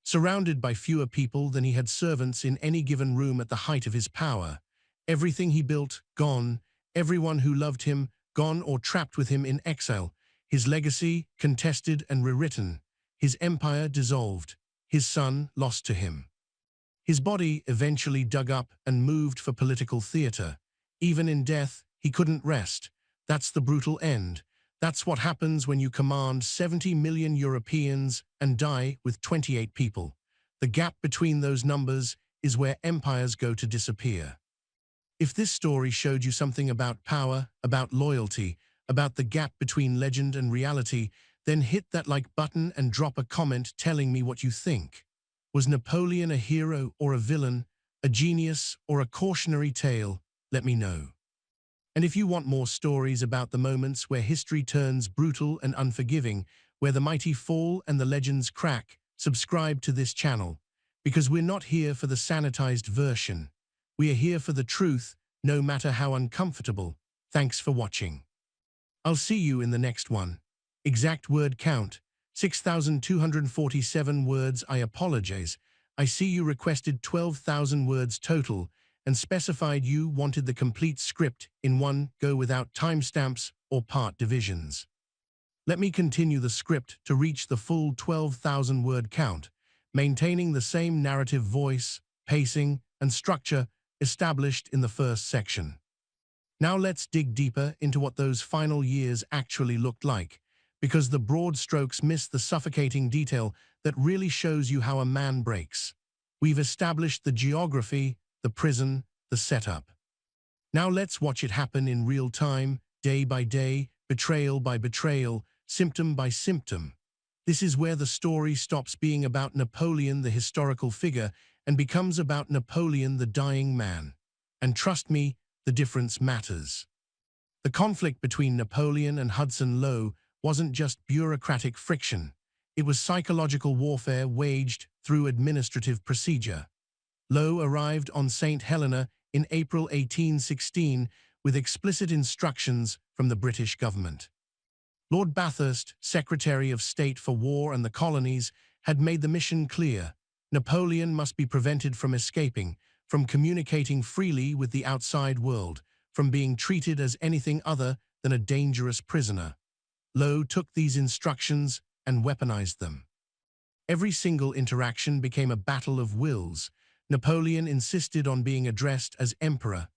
Surrounded by fewer people than he had servants in any given room at the height of his power, everything he built, gone, everyone who loved him, gone or trapped with him in exile, his legacy contested and rewritten, his empire dissolved, his son lost to him. His body eventually dug up and moved for political theater. Even in death, he couldn't rest. That's the brutal end. That's what happens when you command 70 million Europeans and die with 28 people. The gap between those numbers is where empires go to disappear. If this story showed you something about power, about loyalty, about the gap between legend and reality, then hit that like button and drop a comment telling me what you think. Was Napoleon a hero or a villain, a genius or a cautionary tale? Let me know. And if you want more stories about the moments where history turns brutal and unforgiving, where the mighty fall and the legends crack, subscribe to this channel. Because we're not here for the sanitized version. We are here for the truth, no matter how uncomfortable. Thanks for watching. I'll see you in the next one. Exact word count, 6,247 words. I apologize. I see you requested 12,000 words total and specified you wanted the complete script in one go without timestamps or part divisions. Let me continue the script to reach the full 12,000 word count, maintaining the same narrative voice, pacing, and structure established in the first section. Now let's dig deeper into what those final years actually looked like, because the broad strokes miss the suffocating detail that really shows you how a man breaks. We've established the geography, the prison, the setup. Now let's watch it happen in real time, day by day, betrayal by betrayal, symptom by symptom. This is where the story stops being about Napoleon, the historical figure, and becomes about Napoleon, the dying man. And trust me, the difference matters. The conflict between Napoleon and Hudson Lowe wasn't just bureaucratic friction. It was psychological warfare waged through administrative procedure. Lowe arrived on St. Helena in April 1816 with explicit instructions from the British government. Lord Bathurst, Secretary of State for War and the Colonies, had made the mission clear. Napoleon must be prevented from escaping, from communicating freely with the outside world, from being treated as anything other than a dangerous prisoner. Lowe took these instructions and weaponized them. Every single interaction became a battle of wills. Napoleon insisted on being addressed as Emperor.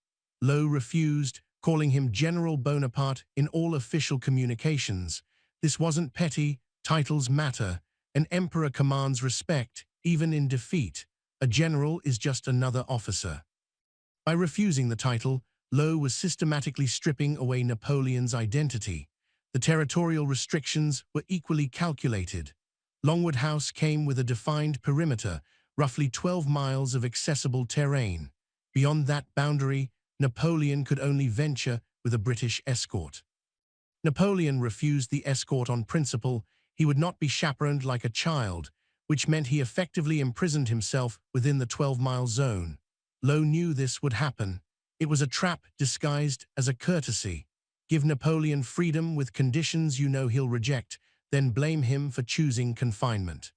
Lowe refused, calling him General Bonaparte in all official communications. This wasn't petty, titles matter. An emperor commands respect, even in defeat. A general is just another officer. By refusing the title, Lowe was systematically stripping away Napoleon's identity. The territorial restrictions were equally calculated. Longwood House came with a defined perimeter, roughly 12 miles of accessible terrain. Beyond that boundary, Napoleon could only venture with a British escort. Napoleon refused the escort on principle. He would not be chaperoned like a child, which meant he effectively imprisoned himself within the 12-mile zone. Lowe knew this would happen. It was a trap disguised as a courtesy. Give Napoleon freedom with conditions you know he'll reject, then blame him for choosing confinement.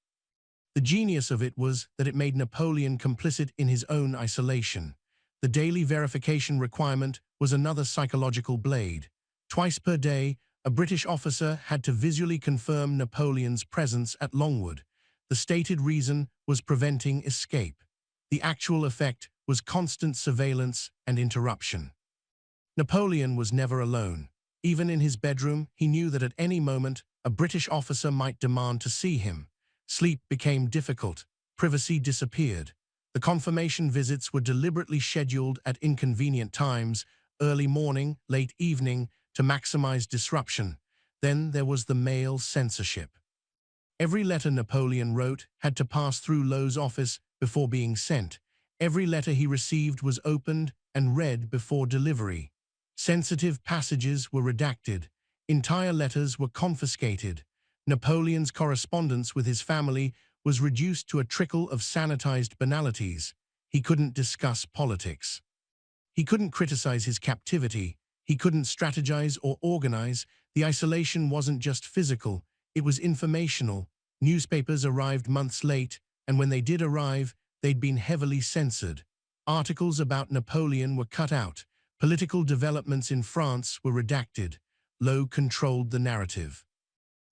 The genius of it was that it made Napoleon complicit in his own isolation. The daily verification requirement was another psychological blade. Twice per day, a British officer had to visually confirm Napoleon's presence at Longwood. The stated reason was preventing escape. The actual effect was constant surveillance and interruption. Napoleon was never alone. Even in his bedroom, he knew that at any moment, a British officer might demand to see him. Sleep became difficult. Privacy disappeared. The confirmation visits were deliberately scheduled at inconvenient times, early morning, late evening, to maximize disruption. Then there was the mail censorship. Every letter Napoleon wrote had to pass through Lowe's office before being sent. Every letter he received was opened and read before delivery. Sensitive passages were redacted. Entire letters were confiscated. Napoleon's correspondence with his family was reduced to a trickle of sanitized banalities. He couldn't discuss politics. He couldn't criticize his captivity. He couldn't strategize or organize. The isolation wasn't just physical, it was informational. Newspapers arrived months late, and when they did arrive, they'd been heavily censored. Articles about Napoleon were cut out. Political developments in France were redacted. Lowe controlled the narrative.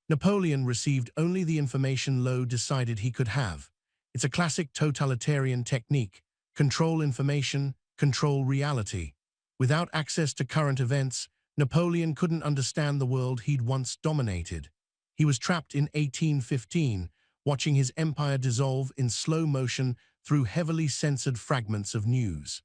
Napoleon received only the information Lowe decided he could have. It's a classic totalitarian technique. Control information, control reality. Without access to current events, Napoleon couldn't understand the world he'd once dominated. He was trapped in 1815, watching his empire dissolve in slow motion through heavily censored fragments of news.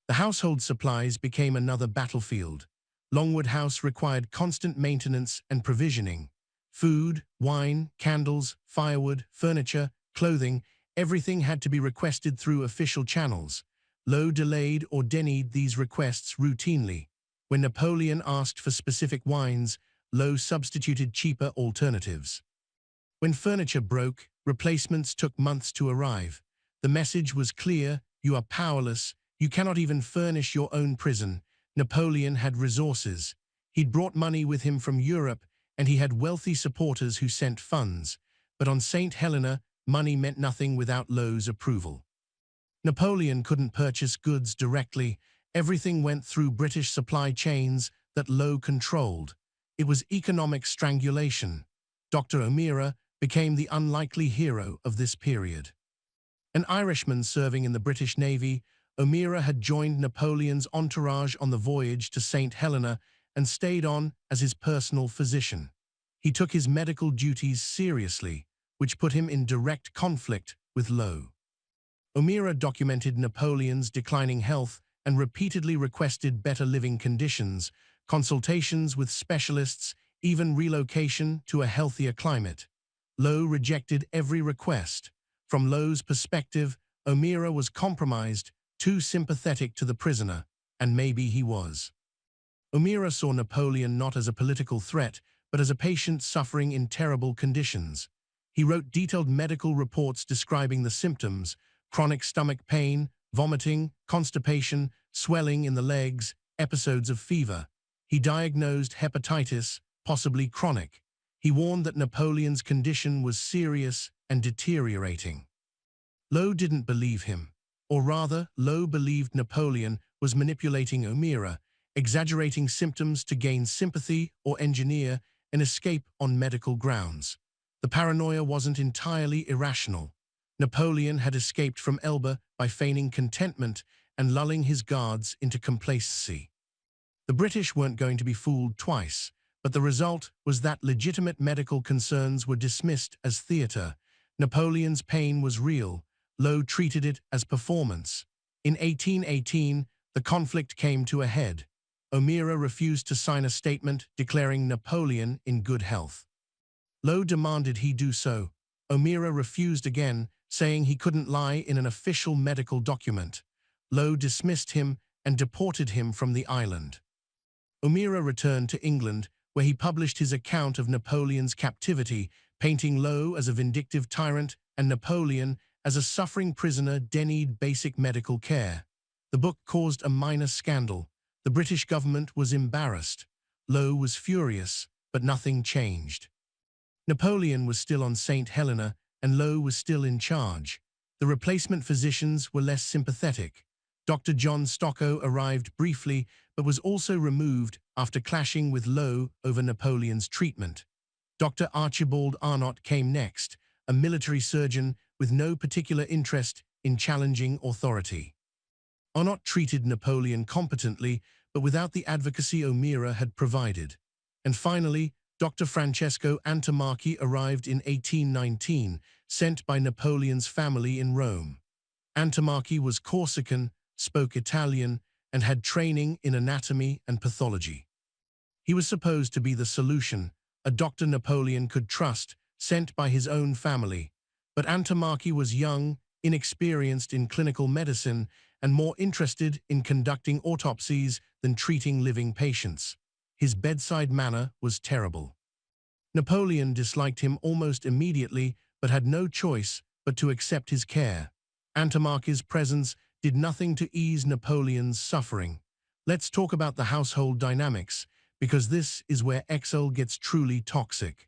The household supplies became another battlefield. Longwood House required constant maintenance and provisioning. Food, wine, candles, firewood, furniture, clothing, everything had to be requested through official channels. Lowe delayed or denied these requests routinely. When Napoleon asked for specific wines, Lowe substituted cheaper alternatives. When furniture broke, replacements took months to arrive. The message was clear: you are powerless, you cannot even furnish your own prison. Napoleon had resources. He'd brought money with him from Europe, and he had wealthy supporters who sent funds. But on St. Helena, money meant nothing without Lowe's approval. Napoleon couldn't purchase goods directly. Everything went through British supply chains that Lowe controlled. It was economic strangulation. Dr. O'Meara became the unlikely hero of this period. An Irishman serving in the British Navy, O'Meara had joined Napoleon's entourage on the voyage to St. Helena and stayed on as his personal physician. He took his medical duties seriously, which put him in direct conflict with Lowe. O'Meara documented Napoleon's declining health and repeatedly requested better living conditions, consultations with specialists, even relocation to a healthier climate. Lowe rejected every request. From Lowe's perspective, O'Meara was compromised, too sympathetic to the prisoner, and maybe he was. O'Meara saw Napoleon not as a political threat, but as a patient suffering in terrible conditions. He wrote detailed medical reports describing the symptoms: chronic stomach pain, vomiting, constipation, swelling in the legs, episodes of fever. He diagnosed hepatitis, possibly chronic. He warned that Napoleon's condition was serious and deteriorating. Lowe didn't believe him. Or rather, Lowe believed Napoleon was manipulating O'Meara, exaggerating symptoms to gain sympathy or engineer an escape on medical grounds. The paranoia wasn't entirely irrational. Napoleon had escaped from Elba by feigning contentment and lulling his guards into complacency. The British weren't going to be fooled twice, but the result was that legitimate medical concerns were dismissed as theater. Napoleon's pain was real. Lowe treated it as performance. In 1818, the conflict came to a head. O'Meara refused to sign a statement declaring Napoleon in good health. Lowe demanded he do so. O'Meara refused again, saying he couldn't lie in an official medical document. Lowe dismissed him and deported him from the island. O'Meara returned to England, where he published his account of Napoleon's captivity, painting Lowe as a vindictive tyrant and Napoleon as a suffering prisoner denied basic medical care. The book caused a minor scandal. The British government was embarrassed. Lowe was furious, but nothing changed. Napoleon was still on St. Helena, and Lowe was still in charge. The replacement physicians were less sympathetic. Dr. John Stockow arrived briefly, but was also removed after clashing with Lowe over Napoleon's treatment. Dr. Archibald Arnott came next, a military surgeon with no particular interest in challenging authority. Arnott treated Napoleon competently, but without the advocacy O'Meara had provided. And finally, Dr. Francesco Antommarchi arrived in 1819, sent by Napoleon's family in Rome. Antommarchi was Corsican, spoke Italian, and had training in anatomy and pathology. He was supposed to be the solution, a doctor Napoleon could trust, sent by his own family. But Antommarchi was young, inexperienced in clinical medicine, and more interested in conducting autopsies than treating living patients. His bedside manner was terrible. Napoleon disliked him almost immediately, but had no choice but to accept his care. Antommarchi's presence did nothing to ease Napoleon's suffering. Let's talk about the household dynamics, because this is where exile gets truly toxic.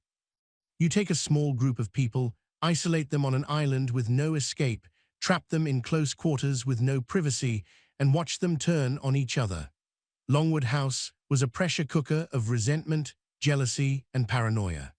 You take a small group of people, isolate them on an island with no escape, trap them in close quarters with no privacy, and watch them turn on each other. Longwood House was a pressure cooker of resentment, jealousy, and paranoia.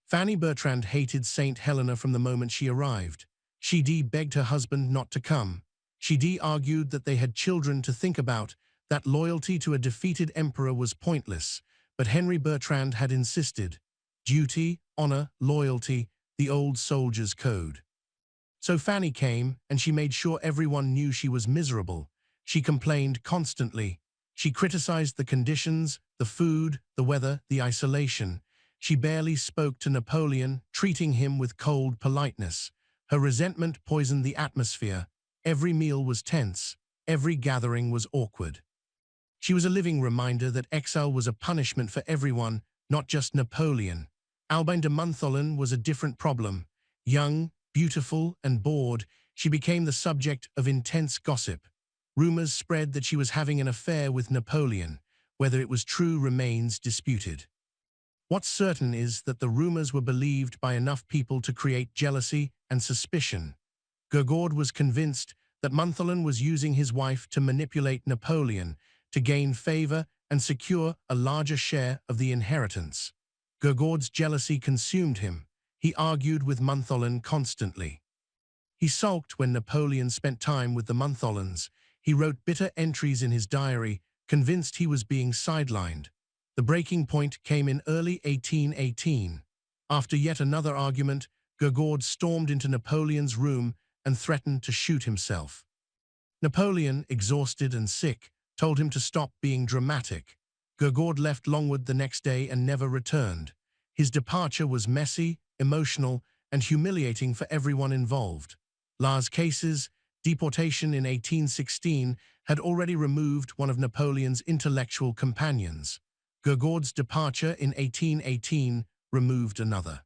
Fanny Bertrand hated St. Helena from the moment she arrived. She begged her husband not to come. She argued that they had children to think about, that loyalty to a defeated emperor was pointless, but Henry Bertrand had insisted. Duty, honor, loyalty, the old soldier's code. So Fanny came, and she made sure everyone knew she was miserable. She complained constantly. She criticized the conditions, the food, the weather, the isolation. She barely spoke to Napoleon, treating him with cold politeness. Her resentment poisoned the atmosphere. Every meal was tense. Every gathering was awkward. She was a living reminder that exile was a punishment for everyone, not just Napoleon. Albine de Montholon was a different problem. Young, beautiful, and bored, She became the subject of intense gossip. Rumors spread that she was having an affair with Napoleon. Whether it was true remains disputed. What's certain is that the rumors were believed by enough people to create jealousy and suspicion. Gurgord was convinced that Montholon was using his wife to manipulate Napoleon to gain favor and secure a larger share of the inheritance. Gurgord's jealousy consumed him. He argued with Montholon constantly. He sulked when Napoleon spent time with the Montholons. He wrote bitter entries in his diary, convinced he was being sidelined. The breaking point came in early 1818. After yet another argument, Gurgord stormed into Napoleon's room and threatened to shoot himself. Napoleon, exhausted and sick, told him to stop being dramatic. Gurgord left Longwood the next day and never returned. His departure was messy, emotional, and humiliating for everyone involved. Las Cases' deportation in 1816 had already removed one of Napoleon's intellectual companions. Gurgord's departure in 1818 removed another.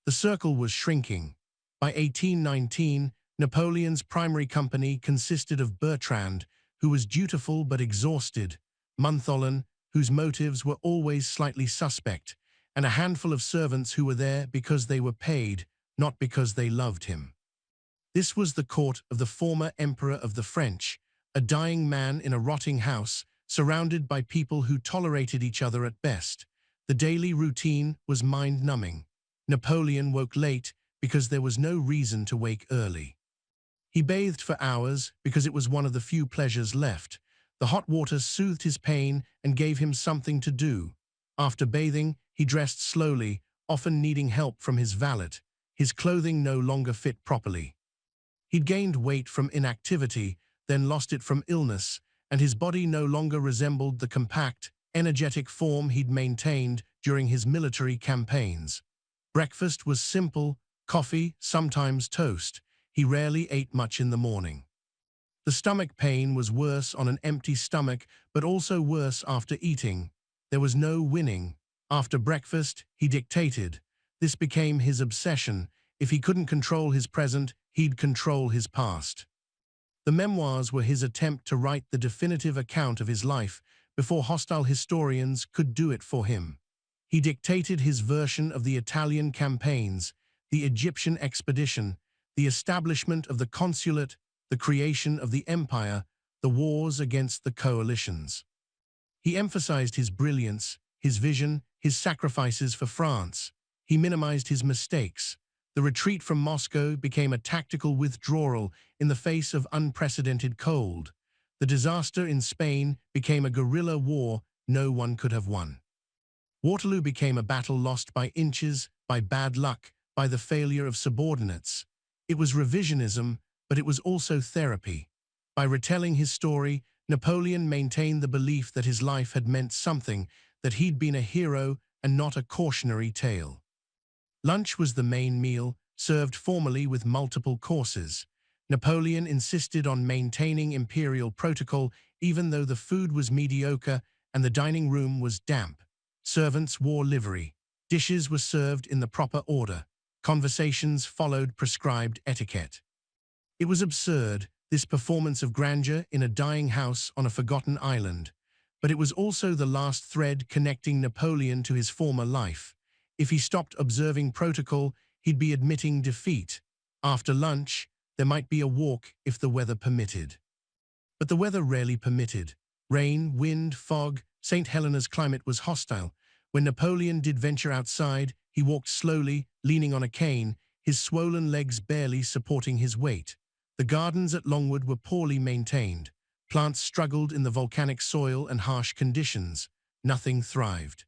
The circle was shrinking. By 1819, Napoleon's primary company consisted of Bertrand, who was dutiful but exhausted, Montholon, whose motives were always slightly suspect, and a handful of servants who were there because they were paid, not because they loved him. This was the court of the former Emperor of the French, a dying man in a rotting house, surrounded by people who tolerated each other at best. The daily routine was mind-numbing. Napoleon woke late because there was no reason to wake early. He bathed for hours because it was one of the few pleasures left. The hot water soothed his pain and gave him something to do. After bathing, he dressed slowly, often needing help from his valet. His clothing no longer fit properly. He'd gained weight from inactivity, then lost it from illness, and his body no longer resembled the compact, energetic form he'd maintained during his military campaigns. Breakfast was simple, coffee, sometimes toast. He rarely ate much in the morning. The stomach pain was worse on an empty stomach, but also worse after eating. There was no winning. After breakfast, he dictated. This became his obsession. If he couldn't control his present, he'd control his past. The memoirs were his attempt to write the definitive account of his life before hostile historians could do it for him. He dictated his version of the Italian campaigns, the Egyptian expedition, the establishment of the consulate, the creation of the empire, the wars against the coalitions. He emphasized his brilliance, his vision, his sacrifices for France. He minimized his mistakes. The retreat from Moscow became a tactical withdrawal in the face of unprecedented cold. The disaster in Spain became a guerrilla war no one could have won. Waterloo became a battle lost by inches, by bad luck, by the failure of subordinates. It was revisionism, but it was also therapy. By retelling his story, Napoleon maintained the belief that his life had meant something, that he'd been a hero and not a cautionary tale. Lunch was the main meal, served formally with multiple courses. Napoleon insisted on maintaining imperial protocol even though the food was mediocre and the dining room was damp. Servants wore livery. Dishes were served in the proper order. Conversations followed prescribed etiquette. It was absurd, this performance of grandeur in a dying house on a forgotten island. But it was also the last thread connecting Napoleon to his former life. If he stopped observing protocol, he'd be admitting defeat. After lunch, there might be a walk if the weather permitted. But the weather rarely permitted. Rain, wind, fog, St. Helena's climate was hostile. When Napoleon did venture outside, he walked slowly, leaning on a cane, his swollen legs barely supporting his weight. The gardens at Longwood were poorly maintained. Plants struggled in the volcanic soil and harsh conditions. Nothing thrived.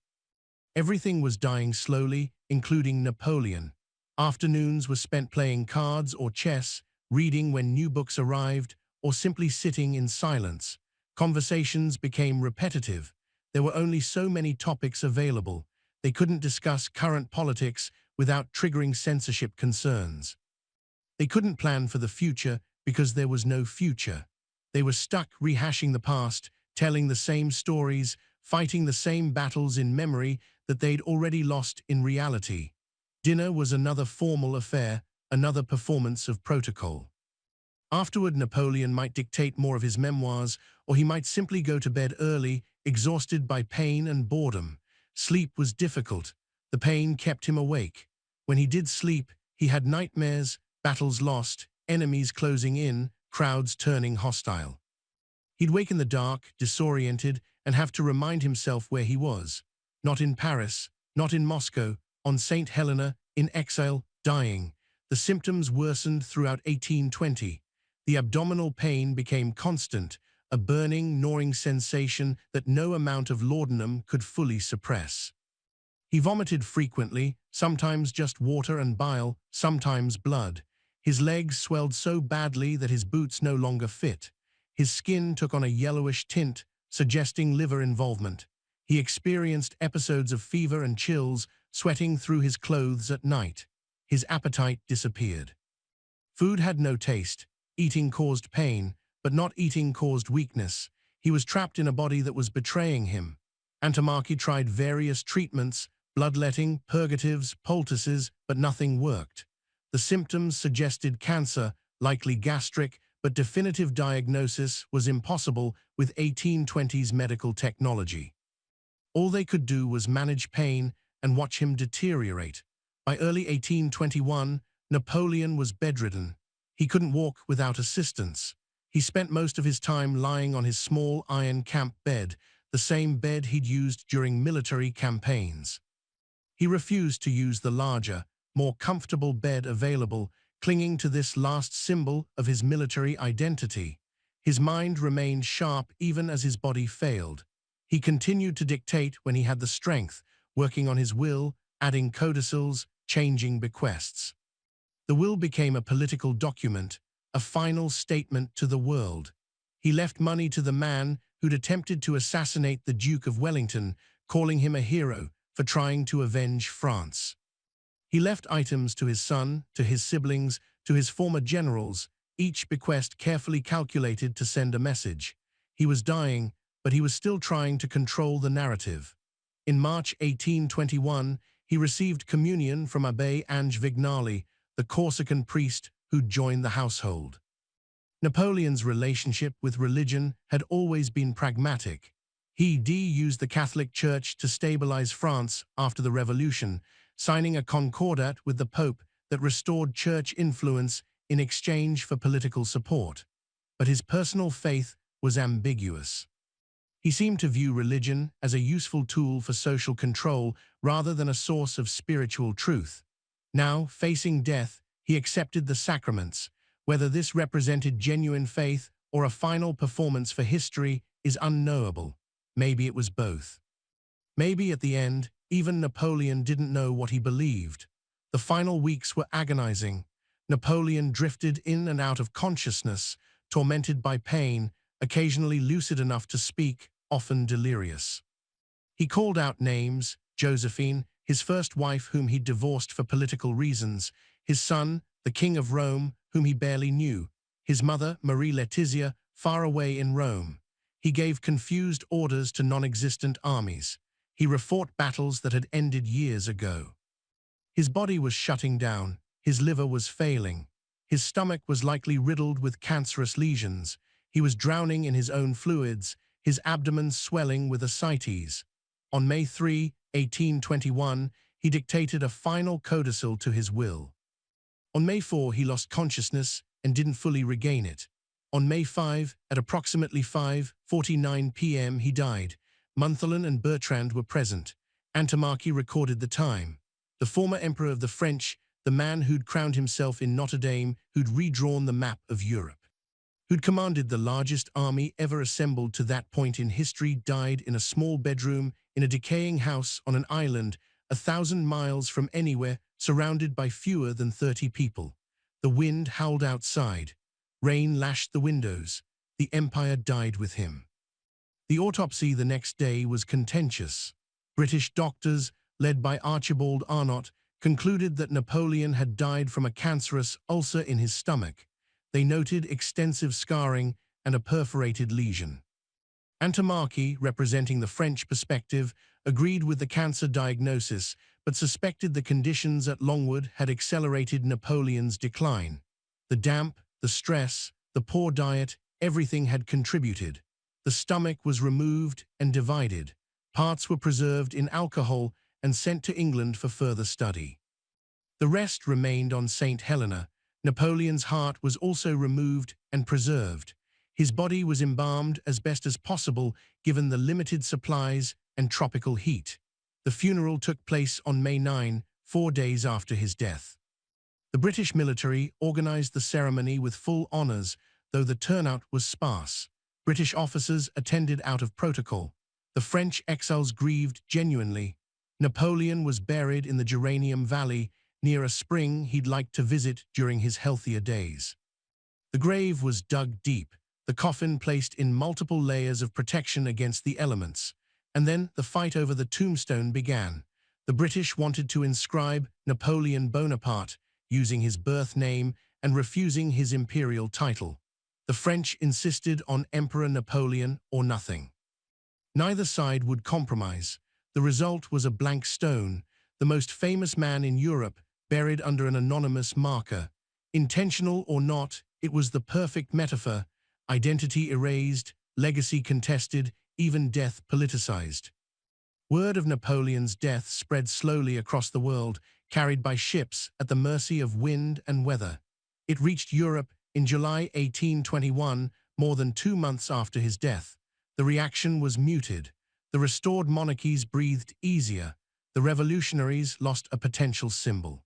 Everything was dying slowly, including Napoleon. Afternoons were spent playing cards or chess, reading when new books arrived, or simply sitting in silence. Conversations became repetitive. There were only so many topics available. They couldn't discuss current politics without triggering censorship concerns. They couldn't plan for the future because there was no future. They were stuck rehashing the past, telling the same stories, fighting the same battles in memory that they'd already lost in reality. Dinner was another formal affair, another performance of protocol. Afterward, Napoleon might dictate more of his memoirs, or he might simply go to bed early, exhausted by pain and boredom. Sleep was difficult. The pain kept him awake. When he did sleep, he had nightmares, battles lost, enemies closing in, crowds turning hostile. He'd wake in the dark, disoriented, and have to remind himself where he was. Not in Paris, not in Moscow, on St. Helena, in exile, dying. The symptoms worsened throughout 1820. The abdominal pain became constant, a burning, gnawing sensation that no amount of laudanum could fully suppress. He vomited frequently, sometimes just water and bile, sometimes blood. His legs swelled so badly that his boots no longer fit. His skin took on a yellowish tint, suggesting liver involvement. He experienced episodes of fever and chills, sweating through his clothes at night. His appetite disappeared. Food had no taste. Eating caused pain, but not eating caused weakness. He was trapped in a body that was betraying him. Antommarchi tried various treatments, bloodletting, purgatives, poultices, but nothing worked. The symptoms suggested cancer, likely gastric, but definitive diagnosis was impossible with 1820s medical technology. All they could do was manage pain and watch him deteriorate. By early 1821, Napoleon was bedridden. He couldn't walk without assistance. He spent most of his time lying on his small iron camp bed, the same bed he'd used during military campaigns. He refused to use the larger, more comfortable bed available, clinging to this last symbol of his military identity. His mind remained sharp even as his body failed. He continued to dictate when he had the strength, working on his will, adding codicils, changing bequests. The will became a political document, a final statement to the world. He left money to the man who'd attempted to assassinate the Duke of Wellington, calling him a hero for trying to avenge France. He left items to his son, to his siblings, to his former generals, each bequest carefully calculated to send a message. He was dying, but he was still trying to control the narrative. In March 1821, he received communion from Abbé Ange Vignali, the Corsican priest who'd joined the household. Napoleon's relationship with religion had always been pragmatic. He used the Catholic Church to stabilize France after the Revolution, signing a concordat with the Pope that restored church influence in exchange for political support. But his personal faith was ambiguous. He seemed to view religion as a useful tool for social control rather than a source of spiritual truth. Now, facing death, he accepted the sacraments. Whether this represented genuine faith or a final performance for history is unknowable. Maybe it was both. Maybe at the end, even Napoleon didn't know what he believed. The final weeks were agonizing. Napoleon drifted in and out of consciousness, tormented by pain, occasionally lucid enough to speak, often delirious. He called out names: Josephine, his first wife whom he'd divorced for political reasons, his son, the King of Rome, whom he barely knew, his mother, Marie Letizia, far away in Rome. He gave confused orders to non-existent armies. He refought battles that had ended years ago. His body was shutting down, his liver was failing. His stomach was likely riddled with cancerous lesions. He was drowning in his own fluids, his abdomen swelling with ascites. On May 3, 1821, he dictated a final codicil to his will. On May 4, he lost consciousness and didn't fully regain it. On May 5, at approximately 5:49 p.m., he died. Montholon and Bertrand were present. Antommarchi recorded the time. The former emperor of the French, the man who'd crowned himself in Notre Dame, who'd redrawn the map of Europe, who'd commanded the largest army ever assembled to that point in history, died in a small bedroom in a decaying house on an island 1,000 miles from anywhere, surrounded by fewer than 30 people. The wind howled outside. Rain lashed the windows. The empire died with him. The autopsy the next day was contentious. British doctors, led by Archibald Arnott, concluded that Napoleon had died from a cancerous ulcer in his stomach. They noted extensive scarring and a perforated lesion. Antommarchi, representing the French perspective, agreed with the cancer diagnosis, but suspected the conditions at Longwood had accelerated Napoleon's decline. The damp, the stress, The poor diet, everything had contributed. The stomach was removed and divided. Parts were preserved in alcohol and sent to England for further study. The rest remained on St. Helena. Napoleon's heart was also removed and preserved. His body was embalmed as best as possible given the limited supplies and tropical heat. The funeral took place on May 9, 4 days after his death. The British military organized the ceremony with full honors, though the turnout was sparse. British officers attended out of protocol. The French exiles grieved genuinely. Napoleon was buried in the Geranium Valley, near a spring he'd liked to visit during his healthier days. The grave was dug deep, the coffin placed in multiple layers of protection against the elements. And then the fight over the tombstone began. The British wanted to inscribe Napoleon Bonaparte, using his birth name and refusing his imperial title. The French insisted on Emperor Napoleon or nothing. Neither side would compromise. The result was a blank stone, the most famous man in Europe, buried under an anonymous marker. Intentional or not, it was the perfect metaphor: identity erased, legacy contested, even death politicized. Word of Napoleon's death spread slowly across the world, carried by ships at the mercy of wind and weather. It reached Europe in July 1821, more than 2 months after his death. The reaction was muted. The restored monarchies breathed easier. The revolutionaries lost a potential symbol.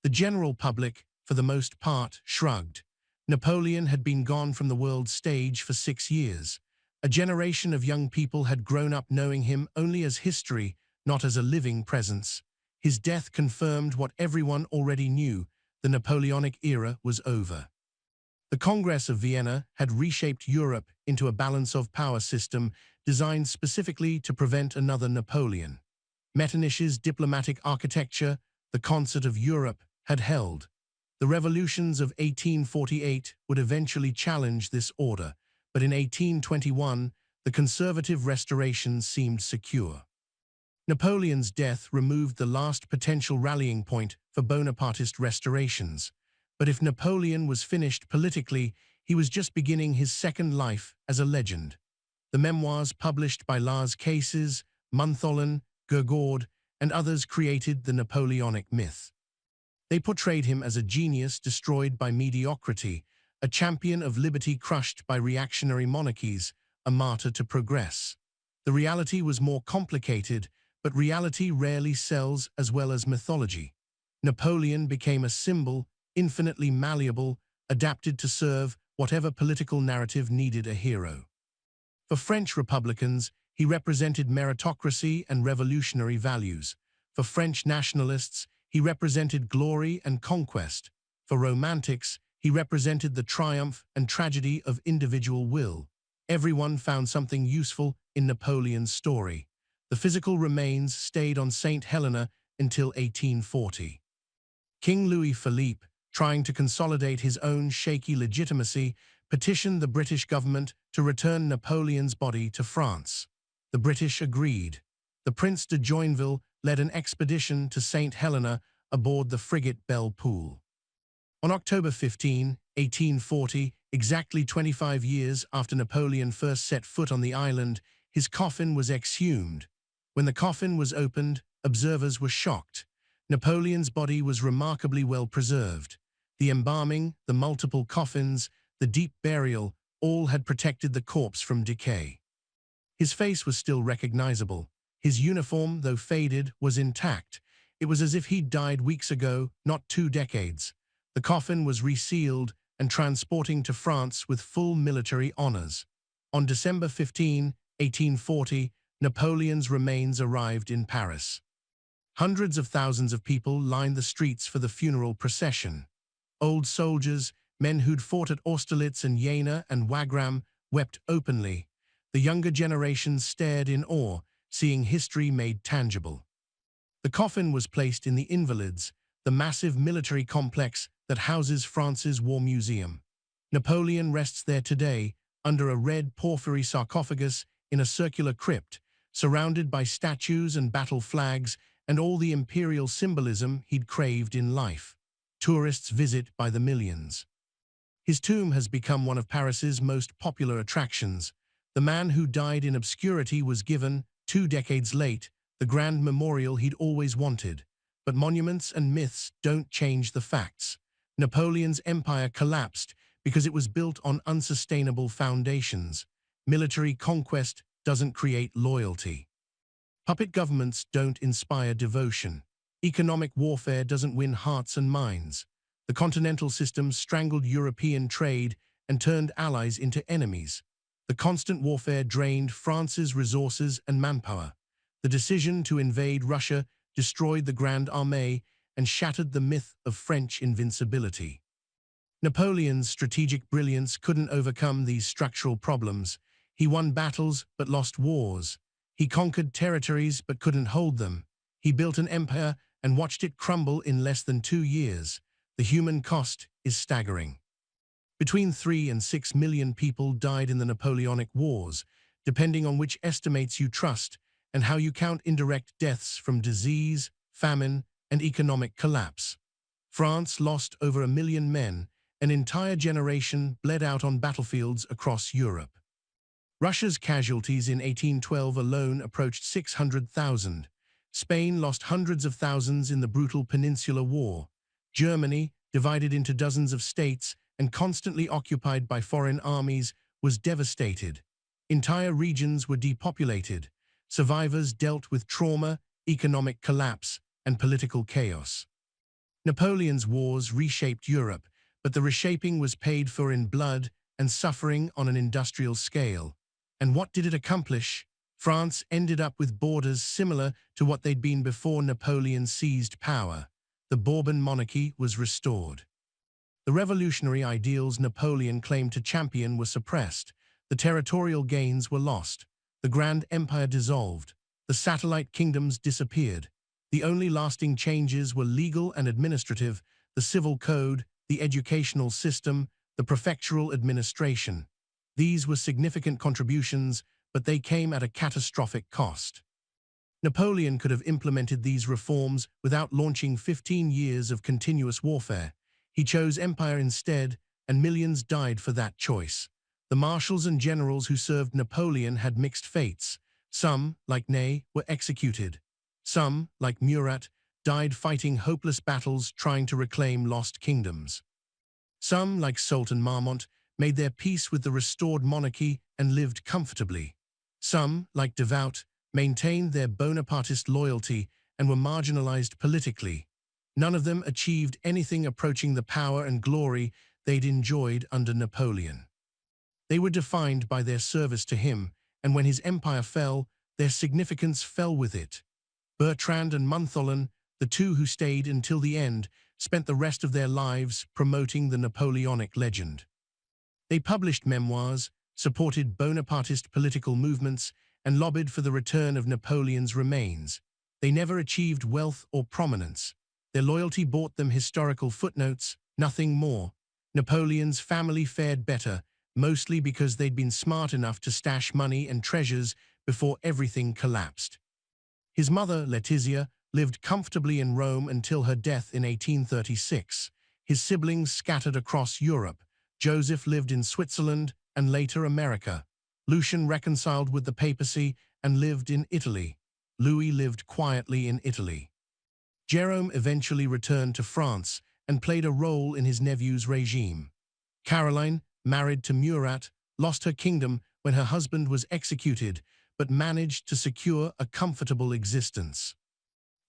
The general public, for the most part, shrugged. Napoleon had been gone from the world stage for 6 years. A generation of young people had grown up knowing him only as history, not as a living presence. His death confirmed what everyone already knew: the Napoleonic era was over. The Congress of Vienna had reshaped Europe into a balance of power system designed specifically to prevent another Napoleon. Metternich's diplomatic architecture, the concert of Europe, had held. The revolutions of 1848 would eventually challenge this order, but in 1821, the conservative restoration seemed secure. Napoleon's death removed the last potential rallying point for Bonapartist restorations. But if Napoleon was finished politically, he was just beginning his second life as a legend. The memoirs published by Lars Cases, Muntholin, Gergaud, and others created the Napoleonic myth. They portrayed him as a genius destroyed by mediocrity, a champion of liberty crushed by reactionary monarchies, a martyr to progress. The reality was more complicated, but reality rarely sells as well as mythology. Napoleon became a symbol, infinitely malleable, adapted to serve whatever political narrative needed a hero. For French Republicans, he represented meritocracy and revolutionary values. For French nationalists, he represented glory and conquest. For Romantics, he represented the triumph and tragedy of individual will. Everyone found something useful in Napoleon's story. The physical remains stayed on St. Helena until 1840. King Louis-Philippe, trying to consolidate his own shaky legitimacy, petitioned the British government to return Napoleon's body to France. The British agreed. The Prince de Joinville led an expedition to St. Helena aboard the frigate Belle Poule. On October 15, 1840, exactly 25 years after Napoleon first set foot on the island, his coffin was exhumed. When the coffin was opened, observers were shocked. Napoleon's body was remarkably well preserved. The embalming, the multiple coffins, the deep burial, all had protected the corpse from decay. His face was still recognizable. His uniform, though faded, was intact. It was as if he'd died weeks ago, not 2 decades. The coffin was resealed and transporting to France with full military honors. On December 15, 1840, Napoleon's remains arrived in Paris. Hundreds of thousands of people lined the streets for the funeral procession. Old soldiers, men who'd fought at Austerlitz and Jena and Wagram, wept openly. The younger generation stared in awe, seeing history made tangible. The coffin was placed in the Invalides, the massive military complex that houses France's War Museum. Napoleon rests there today, under a red porphyry sarcophagus in a circular crypt, surrounded by statues and battle flags and all the imperial symbolism he'd craved in life. Tourists visit by the millions. His tomb has become one of Paris's most popular attractions. The man who died in obscurity was given, 2 decades late, the grand memorial he'd always wanted. But monuments and myths don't change the facts. Napoleon's empire collapsed because it was built on unsustainable foundations. Military conquest doesn't create loyalty. Puppet governments don't inspire devotion. Economic warfare doesn't win hearts and minds. The continental system strangled European trade and turned allies into enemies. The constant warfare drained France's resources and manpower. The decision to invade Russia destroyed the Grande Armée and shattered the myth of French invincibility. Napoleon's strategic brilliance couldn't overcome these structural problems. He won battles but lost wars. He conquered territories but couldn't hold them. He built an empire and watched it crumble in less than 2 years. The human cost is staggering. Between 3 and 6 million people died in the Napoleonic Wars, depending on which estimates you trust and how you count indirect deaths from disease, famine, and economic collapse. France lost over 1 million men. An entire generation bled out on battlefields across Europe. Russia's casualties in 1812 alone approached 600,000. Spain lost hundreds of thousands in the brutal Peninsular War. Germany, divided into dozens of states and constantly occupied by foreign armies, was devastated. Entire regions were depopulated. Survivors dealt with trauma, economic collapse, and political chaos. Napoleon's wars reshaped Europe, but the reshaping was paid for in blood and suffering on an industrial scale. And what did it accomplish? France ended up with borders similar to what they'd been before Napoleon seized power. The Bourbon monarchy was restored. The revolutionary ideals Napoleon claimed to champion were suppressed. The territorial gains were lost. The Grand Empire dissolved. The satellite kingdoms disappeared. The only lasting changes were legal and administrative: the civil code, the educational system, the prefectural administration. These were significant contributions, but they came at a catastrophic cost. Napoleon could have implemented these reforms without launching 15 years of continuous warfare. He chose empire instead, and millions died for that choice. The marshals and generals who served Napoleon had mixed fates. Some, like Ney, were executed. Some, like Murat, died fighting hopeless battles trying to reclaim lost kingdoms. Some, like Sultan Marmont, made their peace with the restored monarchy and lived comfortably. Some, like Devout, maintained their Bonapartist loyalty and were marginalized politically. None of them achieved anything approaching the power and glory they'd enjoyed under Napoleon. They were defined by their service to him, and when his empire fell, their significance fell with it. Bertrand and Montholon, the two who stayed until the end, spent the rest of their lives promoting the Napoleonic legend. They published memoirs, supported Bonapartist political movements, and lobbied for the return of Napoleon's remains. They never achieved wealth or prominence. Their loyalty bought them historical footnotes, nothing more. Napoleon's family fared better, mostly because they'd been smart enough to stash money and treasures before everything collapsed. His mother, Letizia, lived comfortably in Rome until her death in 1836. His siblings scattered across Europe. Joseph lived in Switzerland and later America. Lucian reconciled with the papacy and lived in Italy. Louis lived quietly in Italy. Jerome eventually returned to France and played a role in his nephew's regime. Caroline, married to Murat, lost her kingdom when her husband was executed, but managed to secure a comfortable existence.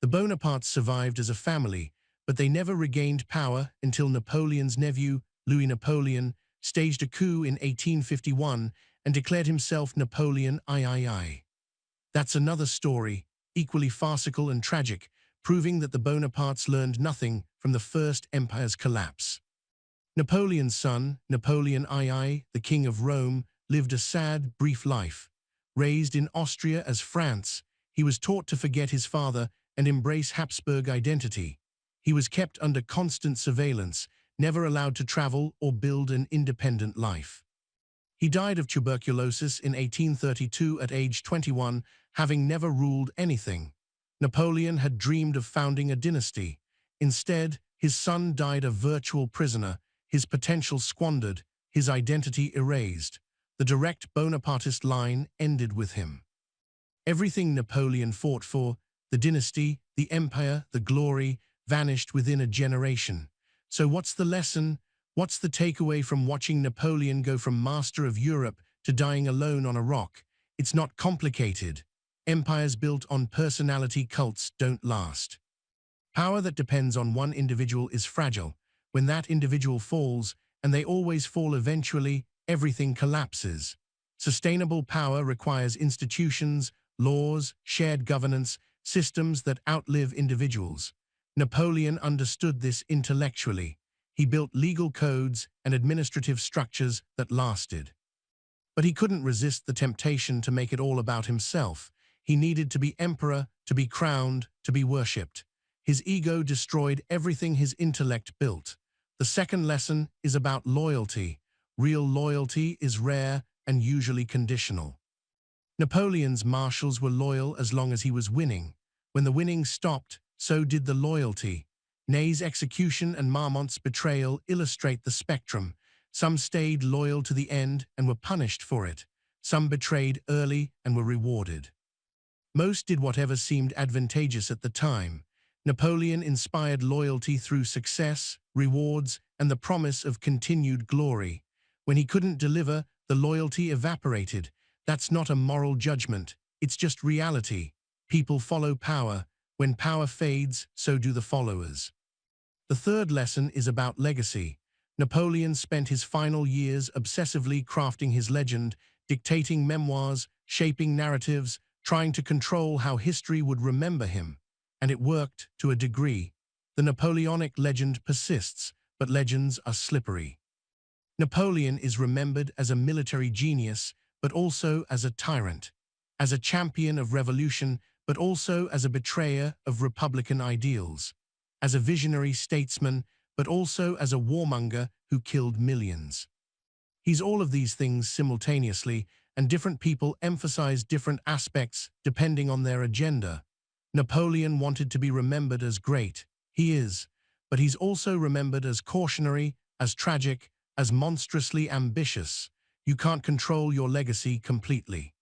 The Bonapartes survived as a family, but they never regained power until Napoleon's nephew, Louis Napoleon, staged a coup in 1851 and declared himself Napoleon III. That's another story, equally farcical and tragic, proving that the Bonapartes learned nothing from the First Empire's collapse. Napoleon's son, Napoleon II, the King of Rome, lived a sad, brief life. Raised in Austria as France, he was taught to forget his father and embrace Habsburg identity. He was kept under constant surveillance, never allowed to travel or build an independent life. He died of tuberculosis in 1832 at age 21, having never ruled anything. Napoleon had dreamed of founding a dynasty. Instead, his son died a virtual prisoner, his potential squandered, his identity erased. The direct Bonapartist line ended with him. Everything Napoleon fought for, the dynasty, the empire, the glory, vanished within a generation. So what's the lesson? What's the takeaway from watching Napoleon go from master of Europe to dying alone on a rock? It's not complicated. Empires built on personality cults don't last. Power that depends on one individual is fragile. When that individual falls, and they always fall eventually, everything collapses. Sustainable power requires institutions, laws, shared governance, systems that outlive individuals. Napoleon understood this intellectually. He built legal codes and administrative structures that lasted. But he couldn't resist the temptation to make it all about himself. He needed to be emperor, to be crowned, to be worshipped. His ego destroyed everything his intellect built. The second lesson is about loyalty. Real loyalty is rare and usually conditional. Napoleon's marshals were loyal as long as he was winning. When the winning stopped, so did the loyalty. Ney's execution and Marmont's betrayal illustrate the spectrum. Some stayed loyal to the end and were punished for it. Some betrayed early and were rewarded. Most did whatever seemed advantageous at the time. Napoleon inspired loyalty through success, rewards, and the promise of continued glory. When he couldn't deliver, the loyalty evaporated. That's not a moral judgment, it's just reality. People follow power. When power fades, so do the followers. The third lesson is about legacy. Napoleon spent his final years obsessively crafting his legend, dictating memoirs, shaping narratives, trying to control how history would remember him. And it worked to a degree. The Napoleonic legend persists, but legends are slippery. Napoleon is remembered as a military genius, but also as a tyrant, as a champion of revolution, but also as a betrayer of republican ideals, as a visionary statesman, but also as a warmonger who killed millions. He's all of these things simultaneously, and different people emphasize different aspects depending on their agenda. Napoleon wanted to be remembered as great. He is, but he's also remembered as cautionary, as tragic, as monstrously ambitious. You can't control your legacy completely.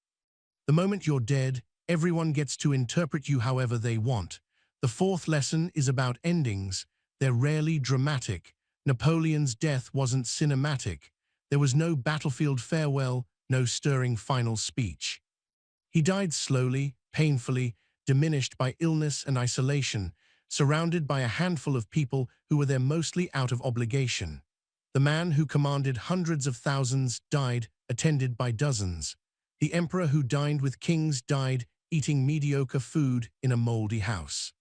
The moment you're dead, everyone gets to interpret you however they want. The fourth lesson is about endings. They're rarely dramatic. Napoleon's death wasn't cinematic. There was no battlefield farewell, no stirring final speech. He died slowly, painfully, diminished by illness and isolation, surrounded by a handful of people who were there mostly out of obligation. The man who commanded hundreds of thousands died, attended by dozens. The emperor who dined with kings died, eating mediocre food in a moldy house.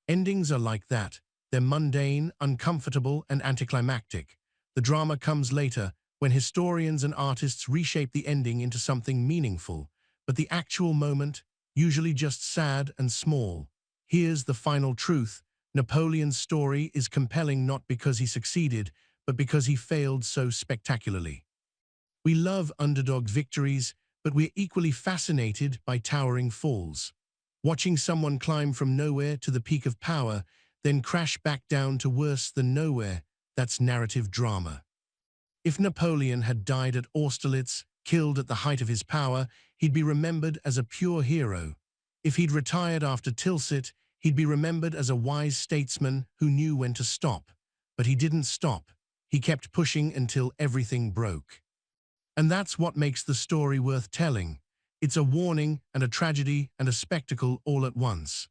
Endings are like that. They're mundane, uncomfortable, and anticlimactic. The drama comes later, when historians and artists reshape the ending into something meaningful. But the actual moment, usually just sad and small. Here's the final truth. Napoleon's story is compelling not because he succeeded, but because he failed so spectacularly. We love underdog victories, but we're equally fascinated by towering falls. Watching someone climb from nowhere to the peak of power, then crash back down to worse than nowhere, that's narrative drama. If Napoleon had died at Austerlitz, killed at the height of his power, he'd be remembered as a pure hero. If he'd retired after Tilsit, he'd be remembered as a wise statesman who knew when to stop. But he didn't stop. He kept pushing until everything broke. And that's what makes the story worth telling. It's a warning and a tragedy and a spectacle all at once.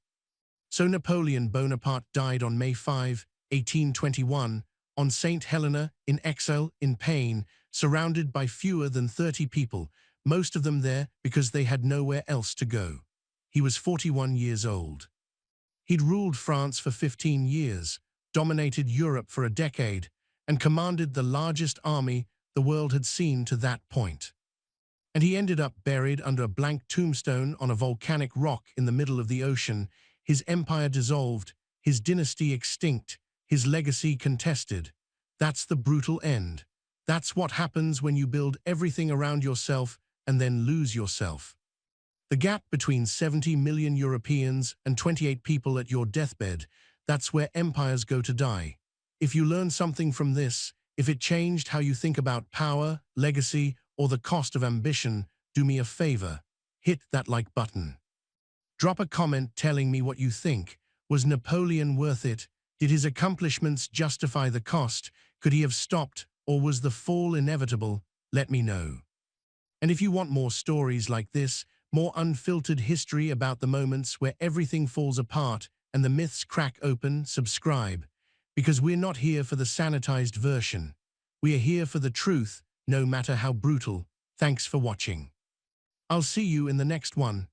So Napoleon Bonaparte died on May 5, 1821, on St. Helena, in exile, in pain, surrounded by fewer than 30 people, most of them there because they had nowhere else to go. He was 41 years old. He'd ruled France for 15 years, dominated Europe for a decade, and commanded the largest army the world had seen to that point. And he ended up buried under a blank tombstone on a volcanic rock in the middle of the ocean, his empire dissolved, his dynasty extinct, his legacy contested. That's the brutal end. That's what happens when you build everything around yourself and then lose yourself. The gap between 70 million Europeans and 28 people at your deathbed, that's where empires go to die. If you learn something from this, If it changed how you think about power, legacy, or the cost of ambition, do me a favor. Hit that like button. Drop a comment telling me what you think. Was Napoleon worth it? Did his accomplishments justify the cost? Could he have stopped, or was the fall inevitable? Let me know. And if you want more stories like this, more unfiltered history about the moments where everything falls apart and the myths crack open, subscribe. Because we're not here for the sanitized version. We are here for the truth, no matter how brutal. Thanks for watching. I'll see you in the next one.